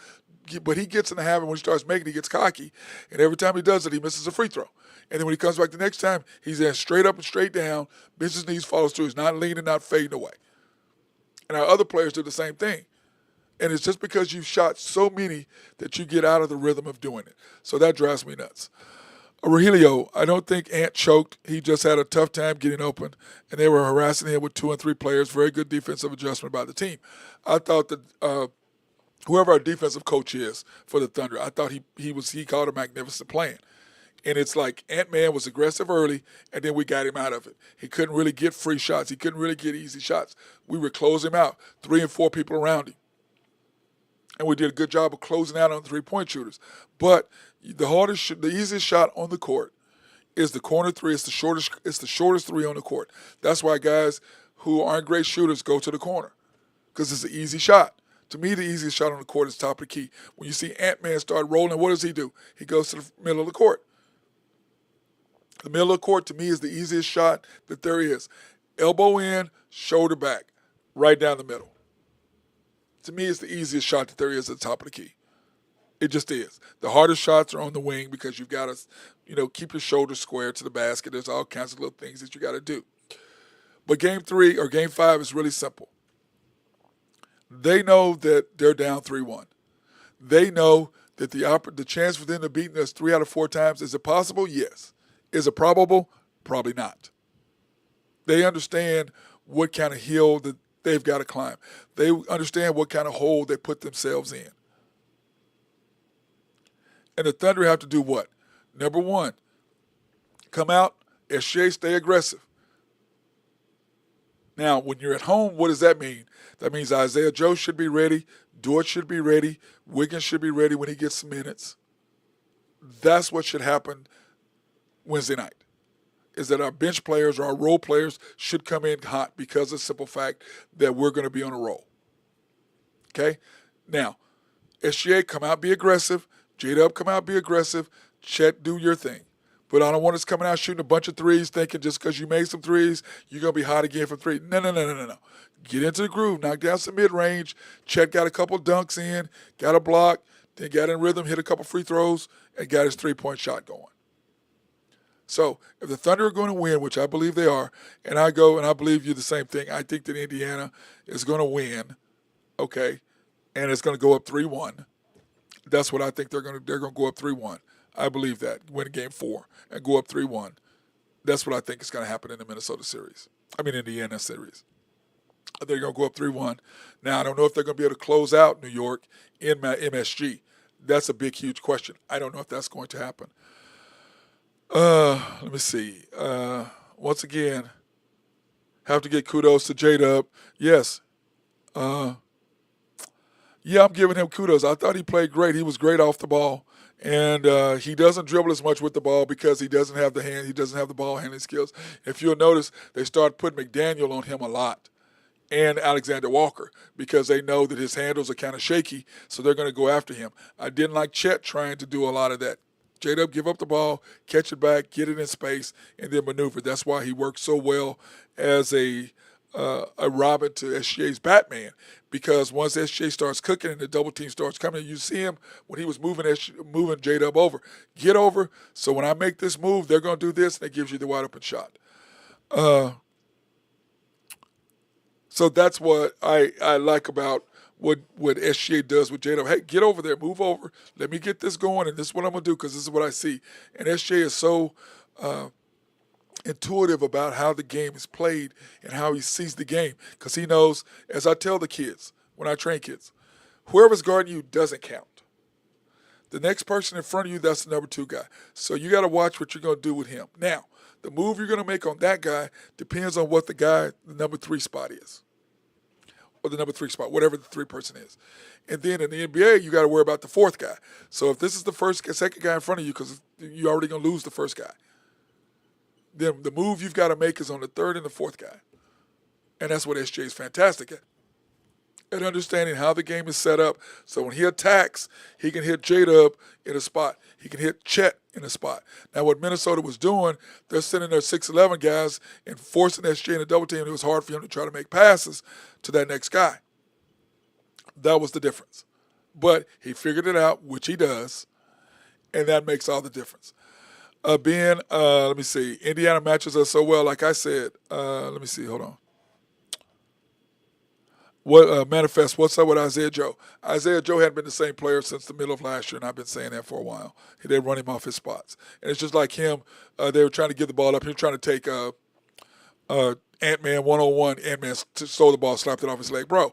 But he gets in the habit when he starts making it, he gets cocky. And every time he does it, he misses a free throw. And then when he comes back the next time, he's in straight up and straight down, bends his knees, follows through. He's not leaning, not fading away. And our other players do the same thing. And it's just because you've shot so many that you get out of the rhythm of doing it. So that drives me nuts. Rogelio, I don't think Ant choked. He just had a tough time getting open, and they were harassing him with 2 and 3 players. Very good defensive adjustment by the team. I thought that whoever our defensive coach is for the Thunder, I thought he called a magnificent plan. And it's like Ant-Man was aggressive early, and then we got him out of it. He couldn't really get free shots. He couldn't really get easy shots. We would close him out, 3 and 4 people around him. And we did a good job of closing out on the three-point shooters. But the easiest shot on the court is the corner three. It's the shortest three on the court. That's why guys who aren't great shooters go to the corner because it's an easy shot. To me, the easiest shot on the court is top of the key. When you see Ant-Man start rolling, what does he do? He goes to the middle of the court. The middle of the court, to me, is the easiest shot that there is. Elbow in, shoulder back, right down the middle. To me, it's the easiest shot that there is at the top of the key. It just is. The hardest shots are on the wing because you've got to, keep your shoulders square to the basket. There's all kinds of little things that you got to do. But Game 3 or Game 5 is really simple. They know that they're down 3-1. They know that the chance for them to beat us 3 out of 4 times, is it possible? Yes. Is it probable? Probably not. They understand what kind of hill that they've got to climb. They understand what kind of hole they put themselves in. And the Thunder have to do what? Number 1, come out, SGA, stay aggressive. Now, when you're at home, what does that mean? That means Isaiah Joe should be ready, Dort should be ready, Wiggins should be ready when he gets some minutes. That's what should happen Wednesday night, is that our bench players or our role players should come in hot because of the simple fact that we're going to be on a roll. Okay? Now, SGA, come out, be aggressive. J-Dub, come out, be aggressive. Chet, do your thing. But I don't want us coming out shooting a bunch of threes thinking just because you made some threes, you're going to be hot again from 3. No. Get into the groove. Knock down some mid-range. Chet got a couple dunks in, got a block, then got in rhythm, hit a couple free throws, and got his 3-point shot going. So if the Thunder are going to win, which I believe they are, and I believe you the same thing, I think that Indiana is going to win, okay, and it's going to go up 3-1. That's what I think they're going to go up 3-1. I believe that, win Game 4 and go up 3-1. That's what I think is going to happen in the Indiana series. They're going to go up 3-1. Now, I don't know if they're going to be able to close out New York in MSG. That's a big, huge question. I don't know if that's going to happen. Let me see. Once again, have to get kudos to J-Dub. Yes. Yeah, I'm giving him kudos. I thought he played great. He was great off the ball. And he doesn't dribble as much with the ball because he doesn't have the hand. He doesn't have the ball handling skills. If you'll notice, they start putting McDaniel on him a lot and Alexander Walker because they know that his handles are kind of shaky, so they're going to go after him. I didn't like Chet trying to do a lot of that. J-Dub, give up the ball, catch it back, get it in space, and then maneuver. That's why he works so well as a Robin to SGA's Batman, because once SGA starts cooking and the double team starts coming, you see him when he was moving J-Dub over. Get over, so when I make this move, they're going to do this, and it gives you the wide open shot. So that's what I like about what SGA does with J-Dub. Hey, get over there, move over, let me get this going, and this is what I'm going to do because this is what I see. And SGA is so intuitive about how the game is played and how he sees the game because he knows, as I tell the kids when I train kids, whoever's guarding you doesn't count. The next person in front of you, that's the number 2 guy. So you got to watch what you're going to do with him. Now, the move you're going to make on that guy depends on what the number 3 spot is. Or the number 3 spot, whatever the 3 person is. And then in the NBA, you got to worry about the 4th guy. So if this is the second guy in front of you, because you're already going to lose the 1st guy, then the move you've got to make is on the 3rd and the 4th guy. And that's what SJ is fantastic at understanding how the game is set up. So when he attacks, he can hit J-Dub in a spot. He can hit Chet in a spot. Now what Minnesota was doing, they're sending their 6'11 guys and forcing SJ in a double team. It was hard for him to try to make passes to that next guy. That was the difference. But he figured it out, which he does, and that makes all the difference. Ben, let me see. Indiana matches us so well. Like I said, let me see. Hold on. Manifest, what's up with Isaiah Joe? Isaiah Joe hadn't been the same player since the middle of last year, and I've been saying that for a while. They run him off his spots. And it's just like him. They were trying to give the ball up. He was trying to take Ant-Man one-on-one. Ant-Man stole the ball, slapped it off his leg. Bro,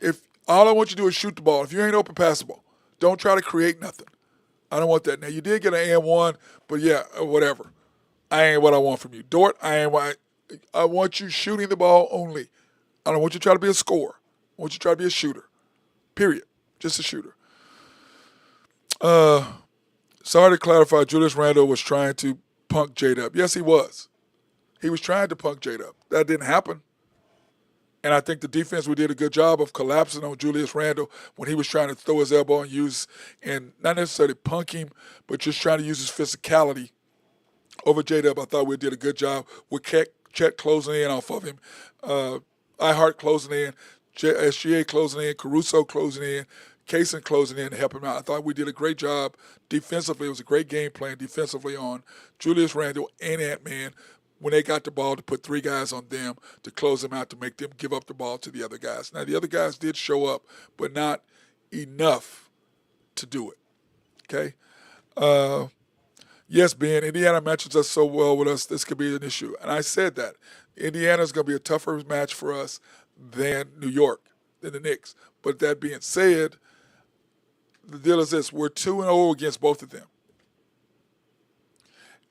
if all I want you to do is shoot the ball. If you ain't open, pass the ball. Don't try to create nothing. I don't want that. Now, you did get an and-one, but yeah, whatever. I ain't what I want from you. Dort, I want you shooting the ball only. I don't want you to try to be a scorer. I want you to try to be a shooter. Period. Just a shooter. Sorry to clarify, Julius Randle was trying to punk J-Dub. Yes, he was. He was trying to punk J-Dub. That didn't happen. And I think the defense, we did a good job of collapsing on Julius Randle when he was trying to throw his elbow and not necessarily punk him, but just trying to use his physicality over J-Dub. I thought we did a good job with Chet closing in off of him. iHeart closing in, SGA closing in, Caruso closing in, Kaysen closing in to help him out. I thought we did a great job defensively. It was a great game plan defensively on Julius Randle and Ant-Man when they got the ball to put 3 guys on them to close them out to make them give up the ball to the other guys. Now, the other guys did show up, but not enough to do it. Okay? Yes, Ben, Indiana matches us so well with us, this could be an issue. And I said that. Indiana's going to be a tougher match for us than New York, than the Knicks. But that being said, the deal is this. We're 2-0 against both of them.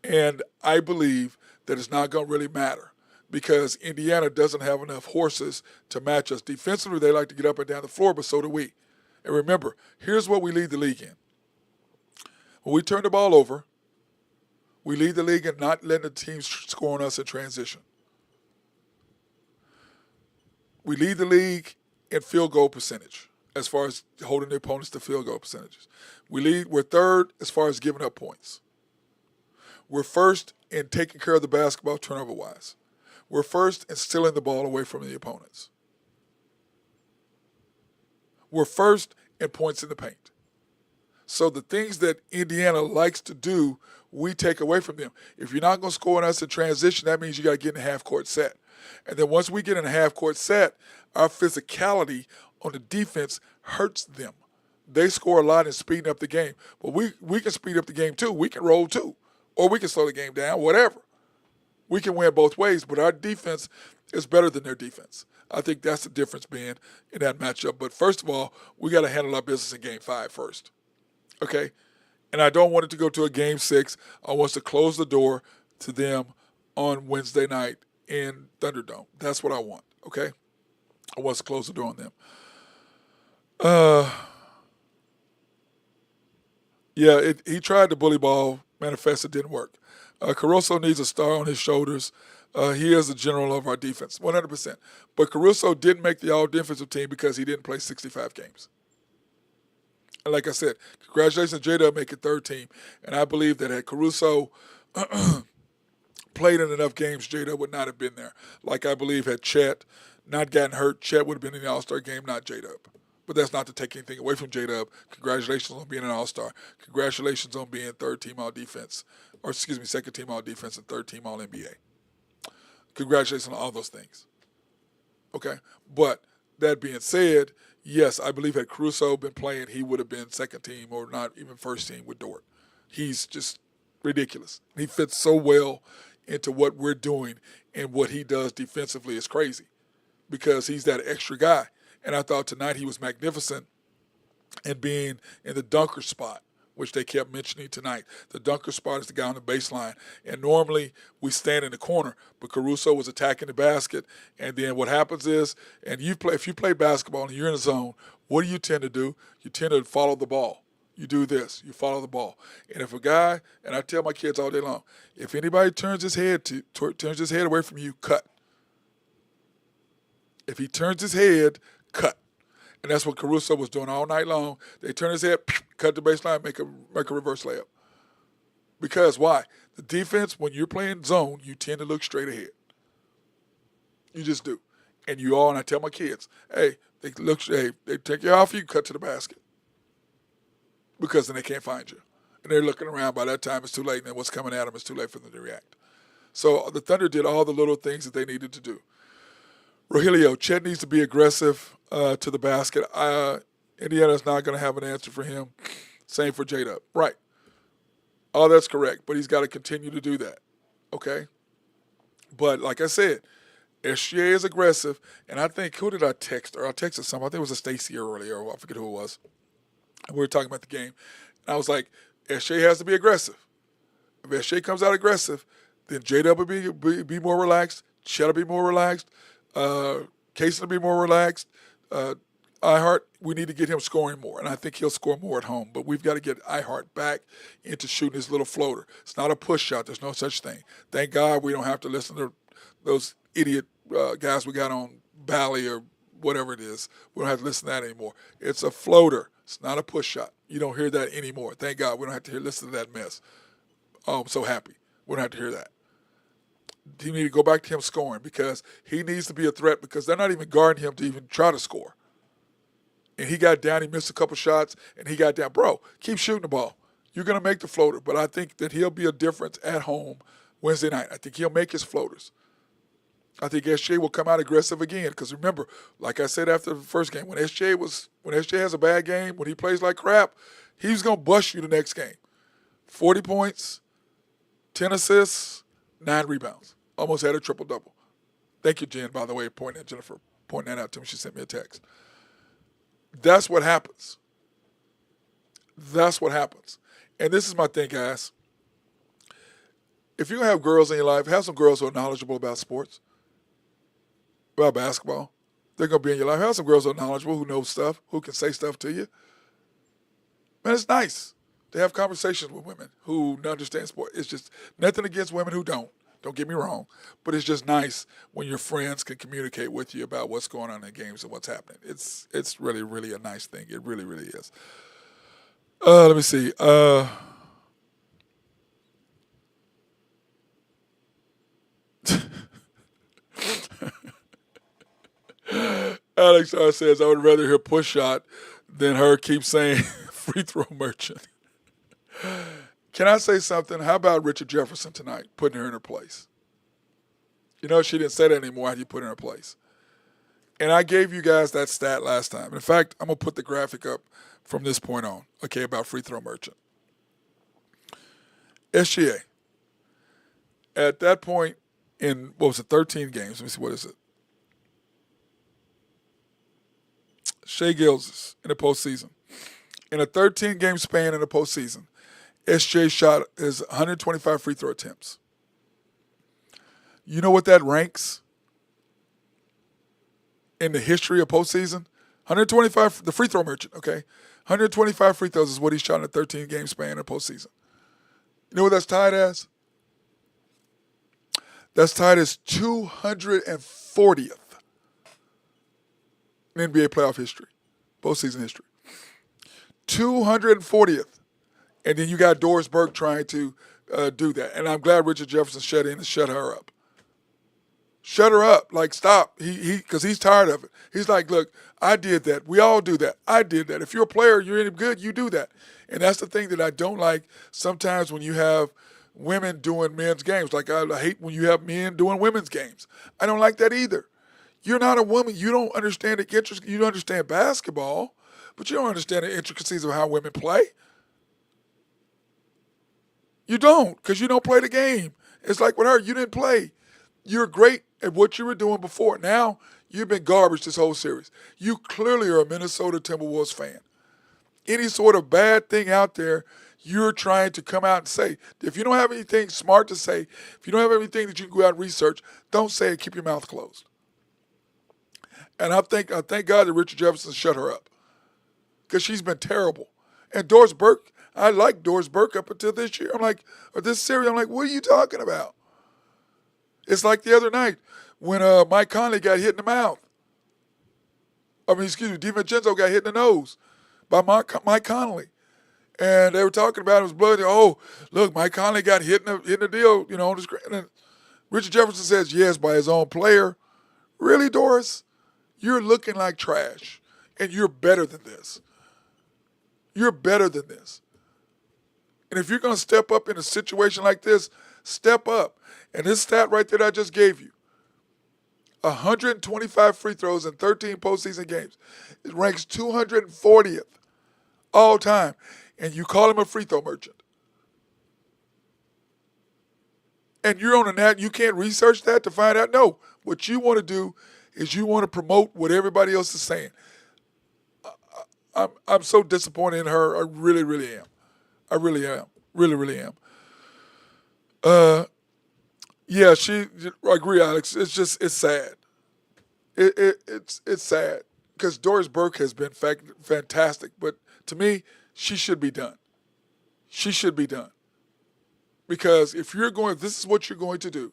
And I believe that it's not going to really matter because Indiana doesn't have enough horses to match us. Defensively, they like to get up and down the floor, but so do we. And remember, here's what we lead the league in. When we turn the ball over, we lead the league in not letting the teams score on us in transition. We lead the league in field goal percentage as far as holding the opponents to field goal percentages. We're third as far as giving up points. We're first in taking care of the basketball turnover-wise. We're first in stealing the ball away from the opponents. We're first in points in the paint. So the things that Indiana likes to do, we take away from them. If you're not going to score on us in transition, that means you got to get in a half-court set. And then once we get in a half-court set, our physicality on the defense hurts them. They score a lot in speeding up the game. But we can speed up the game too. We can roll too. Or we can slow the game down, whatever. We can win both ways, but our defense is better than their defense. I think that's the difference being in that matchup. But first of all, we got to handle our business in Game 5 first, okay? And I don't want it to go to a Game 6. I want us to close the door to them on Wednesday night in Thunderdome. That's what I want, okay? I want us to close the door on them. He tried the bully ball manifest. It didn't work. Caruso needs a star on his shoulders. He is the general of our defense, 100%. But Caruso didn't make the all-defensive team because he didn't play 65 games. And like I said, congratulations to J-Dub making third team. And I believe that had Caruso played in enough games, J-Dub would not have been there. Like I believe had Chet not gotten hurt, Chet would have been in the All-Star game, not J-Dub. But that's not to take anything away from J-Dub. Congratulations on being an All-Star. Congratulations on being third-team All-Defense, second-team All-Defense and third-team All-NBA. Congratulations on all those things. Okay? But that being said, yes, I believe had Caruso been playing, he would have been second-team or not even first-team with Dort. He's just ridiculous. He fits so well into what we're doing, and what he does defensively is crazy because he's that extra guy. And I thought tonight he was magnificent in being in the dunker spot, which they kept mentioning tonight. The dunker spot is the guy on the baseline. And normally we stand in the corner, but Caruso was attacking the basket. And then what happens is, and if you play basketball and you're in a zone, what do you tend to do? You tend to follow the ball. You do this. You follow the ball. And if a guy, and I tell my kids all day long, if anybody turns his head away from you, cut. If he turns his head, cut. And that's what Caruso was doing all night long. They turn his head, cut the baseline, make a reverse layup. Because why? The defense, when you're playing zone, you tend to look straight ahead. You just do. And I tell my kids, hey, they take you off, you cut to the basket. Because then they can't find you. And they're looking around. By that time, it's too late, and then what's coming at them is too late for them to react. So the Thunder did all the little things that they needed to do. Rogelio, Chet needs to be aggressive to the basket. Indiana's not going to have an answer for him. Same for J-Dub. Right. Oh, that's correct. But he's got to continue to do that. Okay? But like I said, SGA is aggressive. And I think, who did I text? Or I texted somebody. I think it was a Stacey earlier. Or I forget who it was. And we were talking about the game. And I was like, SGA has to be aggressive. If SGA comes out aggressive, then J-Dub will be more relaxed. Chet will be more relaxed. Casey will be more relaxed. iHeart, we need to get him scoring more, and I think he'll score more at home. But we've got to get iHeart back into shooting his little floater. It's not a push shot. There's no such thing. Thank God we don't have to listen to those idiot guys we got on Bally or whatever it is. We don't have to listen to that anymore. It's a floater. It's not a push shot. You don't hear that anymore. Thank God we don't have to listen to that mess. Oh, I'm so happy. We don't have to hear that. You need to go back to him scoring because he needs to be a threat because they're not even guarding him to even try to score. And he got down, he missed a couple shots, and he got down. Bro, keep shooting the ball. You're going to make the floater, but I think that he'll be a difference at home Wednesday night. I think he'll make his floaters. I think SJ will come out aggressive again because remember, like I said after the first game, when SJ has a bad game, when he plays like crap, he's going to bust you the next game. 40 points, 10 assists, 9 rebounds. Almost had a triple-double. Thank you, Jen, by the way, Jennifer pointing that out to me. She sent me a text. That's what happens. That's what happens. And this is my thing, guys. If you're going to have girls in your life, have some girls who are knowledgeable about sports, about basketball. They're going to be in your life. Have some girls who are knowledgeable, who know stuff, who can say stuff to you. Man, it's nice to have conversations with women who understand sport. It's just nothing against women who don't. Don't get me wrong. But it's just nice when your friends can communicate with you about what's going on in games and what's happening. It's really, really a nice thing. It really, really is. Let me see. Alex R says, I would rather hear push shot than her keep saying free throw merchant. Can I say something? How about Richard Jefferson tonight, putting her in her place? You know, she didn't say that anymore. How do you put her in her place? And I gave you guys that stat last time. In fact, I'm going to put the graphic up from this point on, okay, about free throw merchant. SGA. At that point, in, 13 games. Let me see, what is it? Shai Gilgeous in the postseason. In a 13-game span in the postseason, SJ shot is 125 free throw attempts. You know what that ranks in the history of postseason? 125, the free throw merchant, okay? 125 free throws is what he shot in a 13-game span in the postseason. You know what that's tied as? That's tied as 240th in NBA playoff history, postseason history. 240th. And then you got Doris Burke trying to do that. And I'm glad Richard Jefferson shut in and shut her up. Shut her up. Like, stop. Because he's tired of it. He's like, look, I did that. We all do that. I did that. If you're a player, you're any good, you do that. And that's the thing that I don't like sometimes when you have women doing men's games. Like, I hate when you have men doing women's games. I don't like that either. You're not a woman. You don't understand the intricacies. You don't understand basketball, but you don't understand the intricacies of how women play. You don't, because you don't play the game. It's like with her, you didn't play. You're great at what you were doing before. Now, you've been garbage this whole series. You clearly are a Minnesota Timberwolves fan. Any sort of bad thing out there, you're trying to come out and say. If you don't have anything smart to say, if you don't have anything that you can go out and research, don't say it. Keep your mouth closed. And I thank God that Richard Jefferson shut her up, because she's been terrible. And Doris Burke, I like Doris Burke up until this year. This series, I'm like, what are you talking about? It's like the other night when Mike Conley got hit in the mouth. DiVincenzo got hit in the nose by Mike Conley. And they were talking about it was bloody. Oh, look, Mike Conley got hit in the deal, on the screen. And Richard Jefferson says, yes, by his own player. Really, Doris? You're looking like trash. And you're better than this. You're better than this. And if you're going to step up in a situation like this, step up. And this stat right there that I just gave you, 125 free throws in 13 postseason games. It ranks 240th all time. And you call him a free throw merchant. And you're on the net, you can't research that to find out. No, what you want to do is you want to promote what everybody else is saying. I'm so disappointed in her. I really, really am. I really am. Really, really am. Yeah, I agree, Alex. It's sad. It's sad because Doris Burke has been fantastic, but to me, she should be done. She should be done. Because if this is what you're going to do,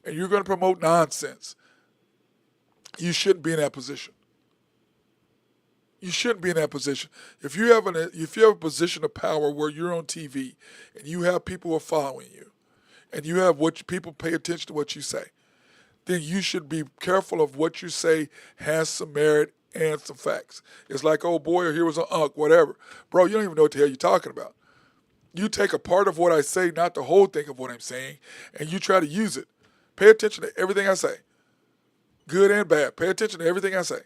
and you're going to promote nonsense, you shouldn't be in that position. You shouldn't be in that position. If you have a position of power where you're on TV and you have people who are following you, and you have people pay attention to what you say, then you should be careful of what you say has some merit and some facts. It's like, oh boy, or here was an unk, whatever. Bro, you don't even know what the hell you're talking about. You take a part of what I say, not the whole thing of what I'm saying, and you try to use it. Pay attention to everything I say, good and bad. Pay attention to everything I say.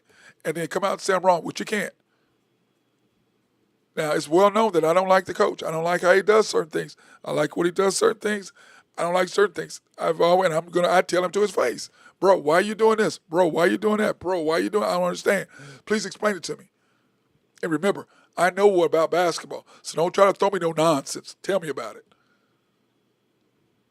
And then come out and say I'm wrong, which you can't. Now, it's well known that I don't like the coach. I don't like how he does certain things. I like what he does certain things. I don't like certain things. I tell him to his face, bro, why are you doing this? Bro, why are you doing that? Bro, why are you doing I don't understand. Please explain it to me. And remember, I know about basketball, so don't try to throw me no nonsense. Tell me about it.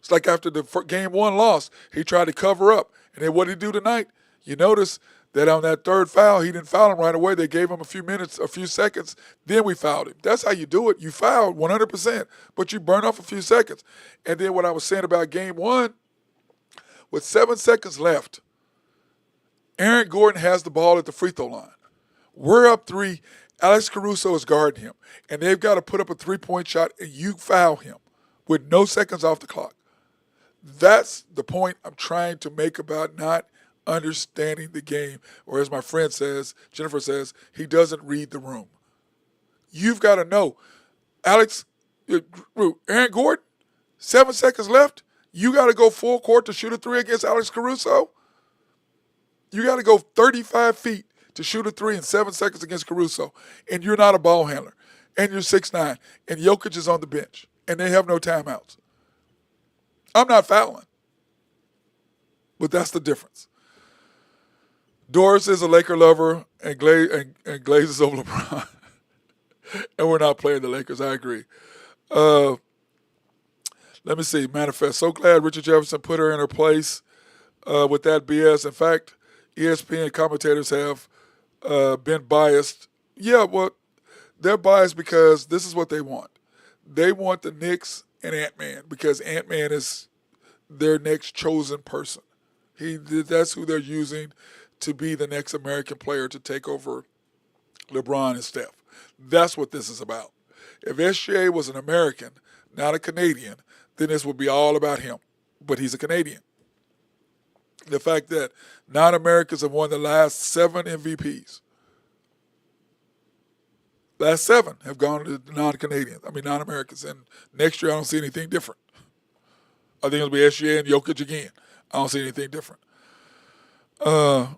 It's like after the game 1 loss, he tried to cover up. And then what did he do tonight? You notice that on that third foul, he didn't foul him right away. They gave him a few seconds. Then we fouled him. That's how you do it. You fouled 100%, but you burn off a few seconds. And then what I was saying about game 1, with 7 seconds left, Aaron Gordon has the ball at the free throw line. We're up 3. Alex Caruso is guarding him. And they've got to put up a 3-point shot, and you foul him with no seconds off the clock. That's the point I'm trying to make about not understanding the game, or as my friend says, Jennifer says, he doesn't read the room. You've got to know, Aaron Gordon, 7 seconds left, you got to go full court to shoot a 3 against Alex Caruso. You got to go 35 feet to shoot a 3 in 7 seconds against Caruso, and you're not a ball handler, and you're 6'9", and Jokic is on the bench, and they have no timeouts. I'm not fouling. But that's the difference. Doris is a Laker lover, and Glaze is over LeBron. And we're not playing the Lakers. I agree. Uh, Let me see. Manifest. So glad Richard Jefferson put her in her place with that BS. In fact, ESPN commentators have been biased. Yeah, well, they're biased because this is what they want. They want the Knicks and Ant-Man because Ant-Man is their next chosen person. That's who they're using to be the next American player to take over LeBron and Steph. That's what this is about. If SGA was an American, not a Canadian, then this would be all about him. But he's a Canadian. The fact that non-Americans have won the last 7 MVPs. Last 7 have gone to non-Canadians. I mean, non-Americans. And next year, I don't see anything different. I think it'll be SGA and Jokic again. I don't see anything different. Let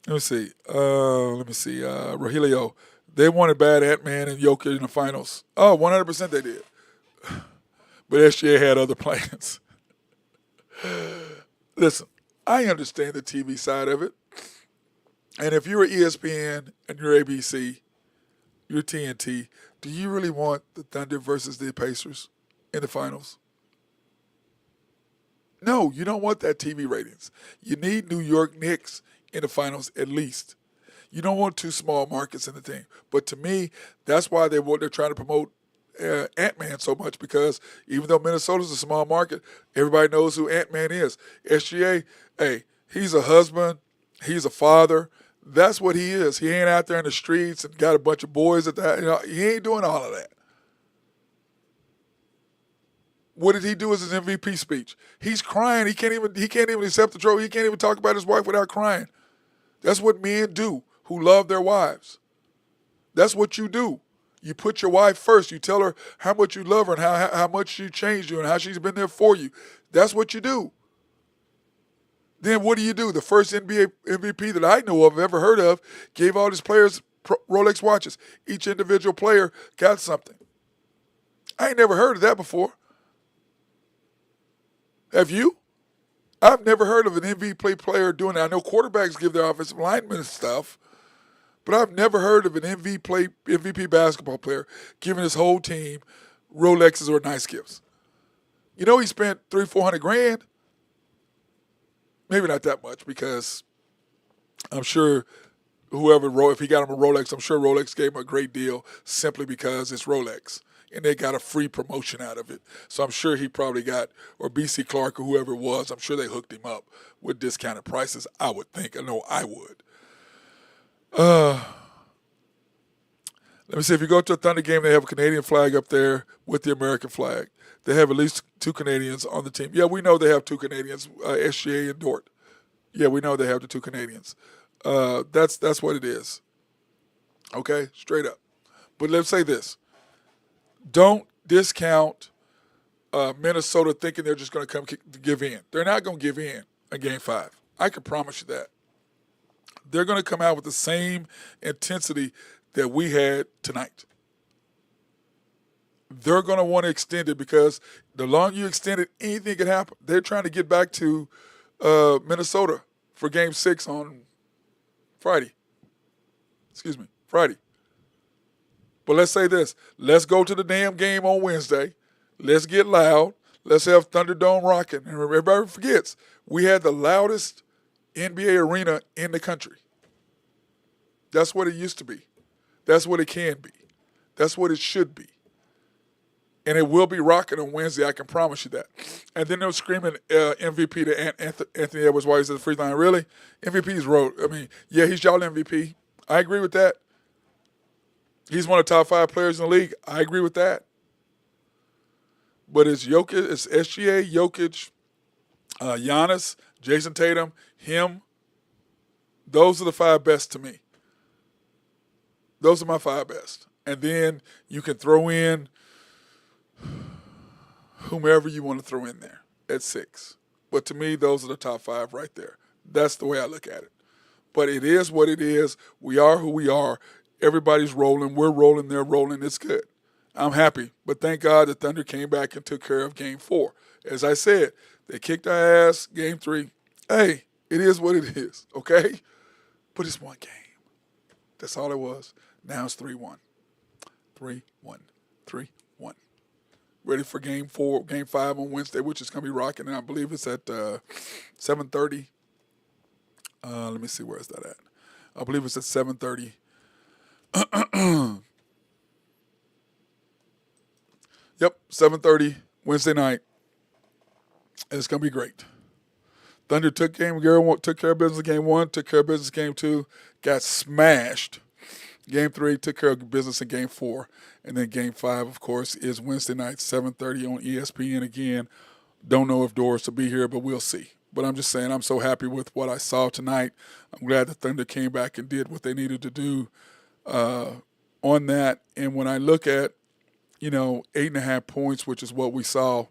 me see. Rogelio, they wanted bad Ant-Man and Jokic in the finals. Oh, 100% they did. But SGA had other plans. Listen, I understand the TV side of it. And if you're ESPN and you're ABC, you're TNT, do you really want the Thunder versus the Pacers in the finals? No, you don't want that TV ratings. You need New York Knicks in the finals at least. You don't want 2 small markets in the thing. But to me, that's why they're trying to promote Ant-Man so much, because even though Minnesota's a small market, everybody knows who Ant-Man is. SGA, hey, he's a husband, he's a father. That's what he is. He ain't out there in the streets and got a bunch of boys at that. He ain't doing all of that. What did he do as his MVP speech? He's crying. He can't even accept the trophy. He can't even talk about his wife without crying. That's what men do who love their wives. That's what you do. You put your wife first. You tell her how much you love her and how much she changed you and how she's been there for you. That's what you do. Then what do? The first NBA MVP that I know of, ever heard of, gave all his players Rolex watches. Each individual player got something. I ain't never heard of that before. Have you? I've never heard of an MVP player doing that. I know quarterbacks give their offensive linemen and stuff, but I've never heard of an MVP basketball player giving his whole team Rolexes or nice gifts. You know he spent $300,000-$400,000. Maybe not that much, because I'm sure if he got him a Rolex, I'm sure Rolex gave him a great deal simply because it's Rolex. And they got a free promotion out of it. So I'm sure he probably got, or BC Clark or whoever it was, I'm sure they hooked him up with discounted prices, I would think. I know I would. Let me see. If you go to a Thunder game, they have a Canadian flag up there with the American flag. They have at least 2 Canadians on the team. Yeah, we know they have 2 Canadians, SGA and Dort. Yeah, we know they have the 2 Canadians. That's what it is. Okay, straight up. But let's say this. Don't discount Minnesota thinking they're just going to come give in. They're not going to give in Game 5. I can promise you that. They're going to come out with the same intensity that we had tonight. They're going to want to extend it, because the longer you extend it, anything can happen. They're trying to get back to Minnesota for Game 6 on Friday. But let's say this. Let's go to the damn game on Wednesday. Let's get loud. Let's have Thunderdome rocking. And everybody forgets, we had the loudest NBA arena in the country. That's what it used to be. That's what it can be. That's what it should be. And it will be rocking on Wednesday, I can promise you that. And then they're screaming MVP to Anthony Edwards while he's at the free line. Really? MVP's road. I mean, yeah, he's y'all MVP. I agree with that. He's one of the top 5 players in the league. I agree with that. But it's Jokic, it's SGA, Jokic, Giannis, Jason Tatum, him. Those are the 5 best to me. Those are my 5 best. And then you can throw in whomever you want to throw in there at 6. But to me, those are the top 5 right there. That's the way I look at it. But it is what it is. We are who we are. Everybody's rolling. We're rolling. They're rolling. It's good. I'm happy. But thank God the Thunder came back and took care of Game 4. As I said, They kicked our ass game 3. Hey, it is what it is, okay? But it's one game. That's all it was. Now it's 3-1. 3-1. 3-1. Ready for game 5 on Wednesday, which is going to be rocking. And I believe it's at 7:30. Let me see, where is that at? I believe it's at 7:30. Yep, 7:30 Wednesday night. And it's going to be great. Thunder took care of business game 1, took care of business game 2, got smashed. Game 3 took care of business in game 4. And then game 5, of course, is Wednesday night, 7:30 on ESPN again. Don't know if Doris will be here, but we'll see. But I'm just saying I'm so happy with what I saw tonight. I'm glad the Thunder came back and did what they needed to do on that. And when I look at, 8.5 points, which is what we saw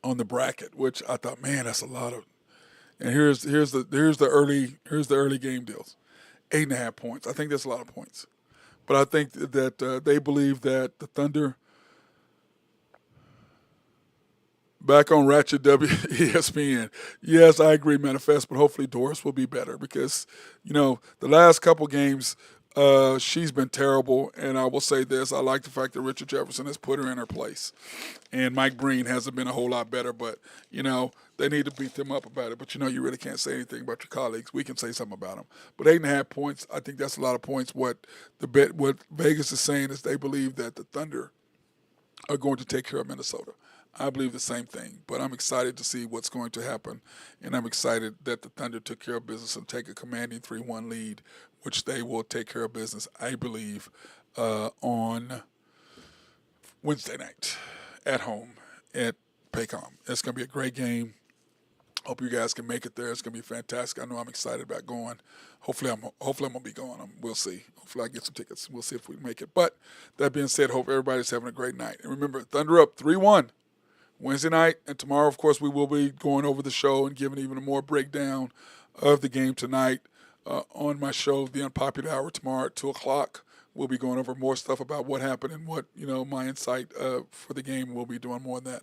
on the bracket, which I thought, man, that's a lot of. And here's the early game deals, 8.5 points. I think that's a lot of points, but I think that they believe that the Thunder, back on Ratchet ESPN. Yes, I agree, Manifest, but hopefully Doris will be better because, the last couple games, she's been terrible. And I will say this, I like the fact that Richard Jefferson has put her in her place. And Mike Breen hasn't been a whole lot better, but, they need to beat them up about it. But, you really can't say anything about your colleagues. We can say something about them. But 8.5 points, I think that's a lot of points. What Vegas is saying is they believe that the Thunder are going to take care of Minnesota. I believe the same thing, but I'm excited to see what's going to happen, and I'm excited that the Thunder took care of business and take a commanding 3-1 lead, which they will take care of business, I believe, on Wednesday night at home at Paycom. It's going to be a great game. Hope you guys can make it there. It's going to be fantastic. I know I'm excited about going. Hopefully I'm going to be going. We'll see. Hopefully I get some tickets. We'll see if we make it. But that being said, hope everybody's having a great night. And remember, Thunder up 3-1. Wednesday night, and tomorrow, of course, we will be going over the show and giving even a more breakdown of the game tonight on my show, The Unpopular Hour, tomorrow at 2 o'clock. We'll be going over more stuff about what happened and what, my insight for the game. We'll be doing more of that.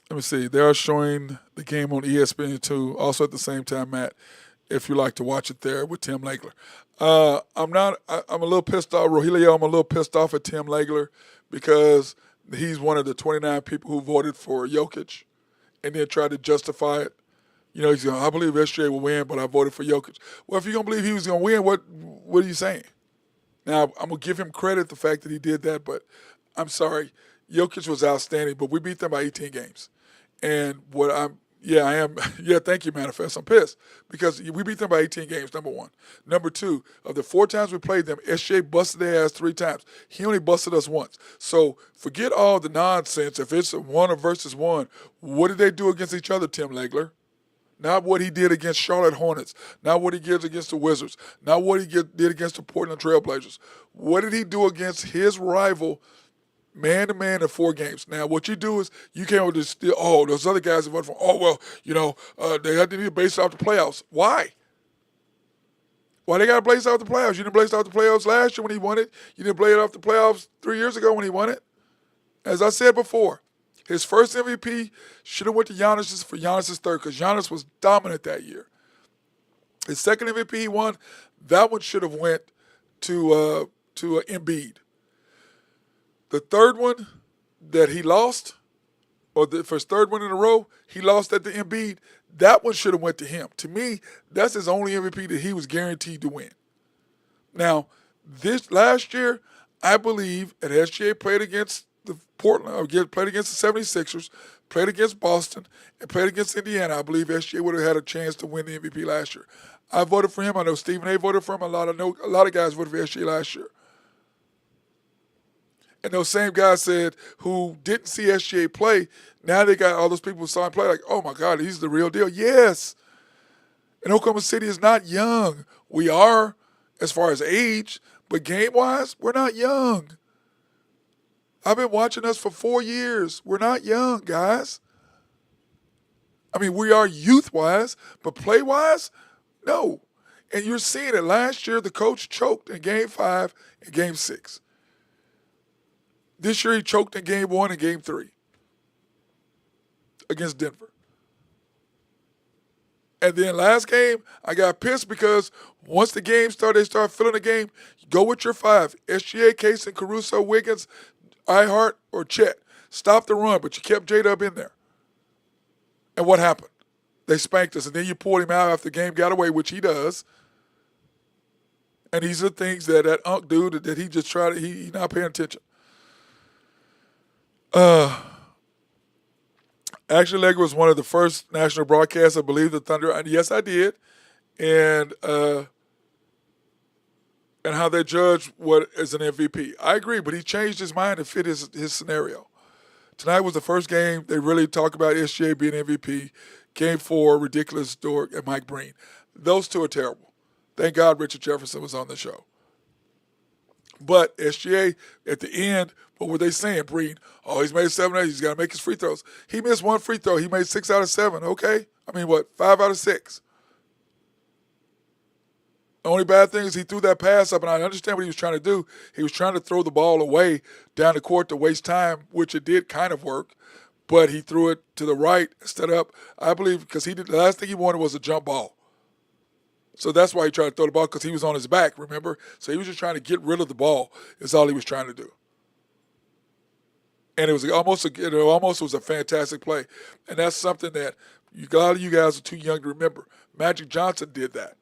Let me see. They are showing the game on ESPN2, also at the same time, Matt, if you like to watch it there with Tim Legler. I'm a little pissed off. Rogelio, I'm a little pissed off at Tim Legler because he's one of the 29 people who voted for Jokic and then tried to justify it. He's going, I believe SGA will win, but I voted for Jokic. Well, if you're going to believe he was going to win, what are you saying? Now, I'm going to give him credit the fact that he did that, but I'm sorry. Jokic was outstanding, but we beat them by 18 games. And I am. Yeah, thank you, Manifest. I'm pissed because we beat them by 18 games, number one. Number two, of the 4 times we played them, SJ busted their ass 3 times. He only busted us once. So forget all the nonsense. If it's a 1 versus 1, what did they do against each other, Tim Legler? Not what he did against Charlotte Hornets. Not what he did against the Wizards. Not what he did against the Portland Trailblazers. What did he do against his rival man-to-man in 4 games? Now, what you do is you can't just steal, those other guys that voted for, they had to need to base off the playoffs. Why? Why they got to blaze off the playoffs? You didn't blaze off the playoffs last year when he won it. You didn't blaze off the playoffs 3 years ago when he won it. As I said before, his first MVP should have went to Giannis for Giannis' third because Giannis was dominant that year. His second MVP he won, that one should have went to Embiid. The third one that he lost, for his third one in a row, he lost at the Embiid. That one should have went to him. To me, that's his only MVP that he was guaranteed to win. Now, this last year, I believe, and SGA played against the Portland, played against the 76ers, played against Boston, and played against Indiana. I believe SGA would have had a chance to win the MVP last year. I voted for him. I know Stephen A. voted for him. A lot of guys voted for SGA last year. And those same guys said who didn't see SGA play, now they got all those people who saw him play like, oh, my God, he's the real deal. Yes. And Oklahoma City is not young. We are as far as age, but game-wise, we're not young. I've been watching us for 4 years. We're not young, guys. I mean, we are youth-wise, but play-wise, no. And you're seeing it. Last year, the coach choked in Game 5 and Game 6. This year, he choked in Game 1 and Game 3. against Denver. And then last game, I got pissed because once the game started, they started filling the game. Go with your 5. SGA, Case, and Caruso, Wiggins, Ihart, or Chet. Stop the run, but you kept J-Dub in there. And what happened? They spanked us, and then you pulled him out after the game got away, which he does. And these are things that Unk dude that he just tried to, he not paying attention. Ashley Legger was one of the first national broadcasts, I believe, the Thunder. And yes, I did. And how they judge what is an MVP. I agree, but he changed his mind to fit his scenario. Tonight was the first game they really talk about SGA being MVP. Game 4, Ridiculous Dork and Mike Breen. Those two are terrible. Thank God Richard Jefferson was on the show. But SGA, at the end, what were they saying? Breen, he's made 7 8. He's got to make his free throws. He missed 1 free throw. He made 6 out of 7. Okay. 5 out of 6. The only bad thing is he threw that pass up, and I understand what he was trying to do. He was trying to throw the ball away down the court to waste time, which it did kind of work. But he threw it to the right instead of up, I believe, because the last thing he wanted was a jump ball. So that's why he tried to throw the ball, because he was on his back, remember? So he was just trying to get rid of the ball is all he was trying to do. And it almost was a fantastic play. And that's something that a lot of you guys are too young to remember. Magic Johnson did that.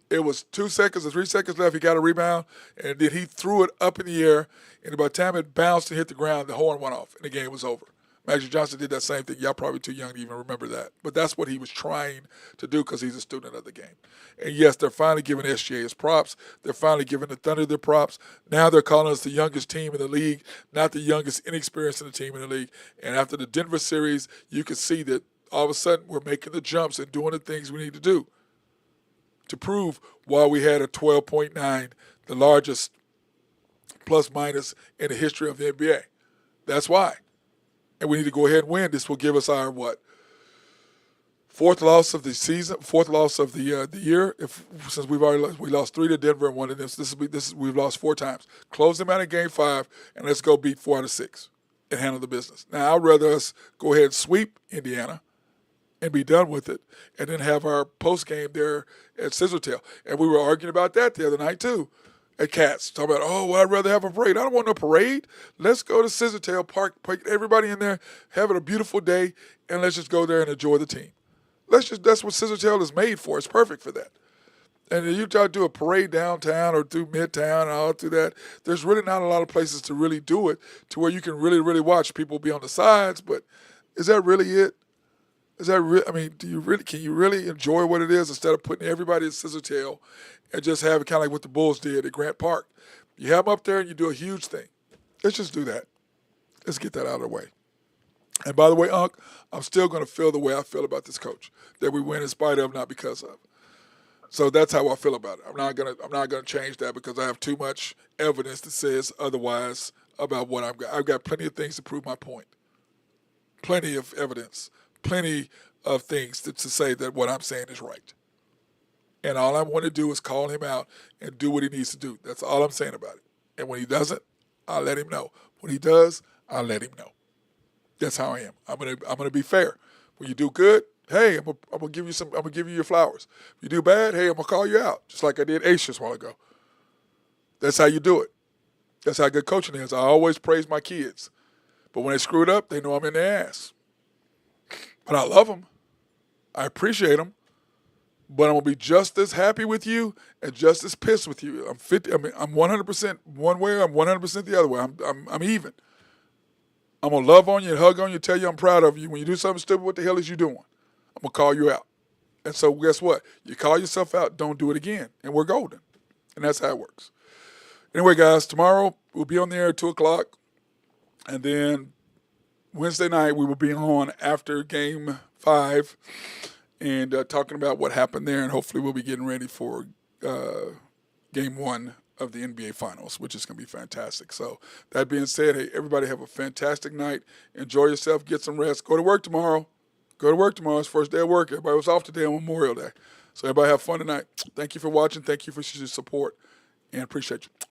It was 2 seconds or 3 seconds left. He got a rebound, and then he threw it up in the air. And by the time it bounced and hit the ground, the horn went off, and the game was over. Magic Johnson did that same thing. Y'all probably too young to even remember that. But that's what he was trying to do because he's a student of the game. And, yes, they're finally giving SGA his props. They're finally giving the Thunder their props. Now they're calling us the youngest team in the league, not the youngest inexperienced in the team in the league. And after the Denver series, you can see that all of a sudden we're making the jumps and doing the things we need to do to prove why we had a 12.9, the largest plus-minus in the history of the NBA. That's why. And we need to go ahead and win. This will give us our, 4th loss of the season, 4th loss of the year. Since we lost 3 to Denver and 1 to this. We've lost 4 times. Close them out in Game 5, and let's go beat 4 out of 6 and handle the business. Now, I'd rather us go ahead and sweep Indiana and be done with it, and then have our post game there at Scissortail. And we were arguing about that the other night too, at Cats. Talking about, I'd rather have a parade. I don't want no parade. Let's go to Scissortail Park, put everybody in there, having a beautiful day, and let's just go there and enjoy the team. That's what Scissortail is made for. It's perfect for that. And if you try to do a parade downtown or through Midtown and all through that, there's really not a lot of places to really do it to where you can really, really watch people be on the sides. But is that really it? Is that can you really enjoy what it is instead of putting everybody at Scissortail and just have it kind of like what the Bulls did at Grant Park? You have them up there and you do a huge thing. Let's just do that. Let's get that out of the way. And by the way, Unc, I'm still going to feel the way I feel about this coach, that we win in spite of, not because of. So that's how I feel about it. I'm not gonna change that because I have too much evidence that says otherwise about what I've got. I've got plenty of things to prove my point. Plenty of evidence. Plenty of things to say that what I'm saying is right. And all I want to do is call him out and do what he needs to do. That's all I'm saying about it. And when he doesn't, I'll let him know. When he does, I'll let him know. That's how I am. I'm gonna be fair. When you do good, hey, I'm gonna give you your flowers. If you do bad, hey, I'm gonna call you out, just like I did Ace just a while ago. That's how you do it. That's how good coaching is. I always praise my kids, but when they screw it up, they know I'm in their ass. But I love them. I appreciate them. But I'm going to be just as happy with you and just as pissed with you. I'm 100% one way, I'm 100% the other way. I'm even. I'm going to love on you and hug on you and tell you I'm proud of you. When you do something stupid, what the hell is you doing? I'm going to call you out. And so guess what? You call yourself out, don't do it again. And we're golden. And that's how it works. Anyway, guys, tomorrow we'll be on the air at 2 o'clock. And then Wednesday night, we will be on after Game 5 and talking about what happened there, and hopefully we'll be getting ready for Game 1 of the NBA Finals, which is going to be fantastic. So that being said, hey, everybody have a fantastic night. Enjoy yourself. Get some rest. Go to work tomorrow. It's first day of work. Everybody was off today on Memorial Day. So everybody have fun tonight. Thank you for watching. Thank you for your support, and appreciate you.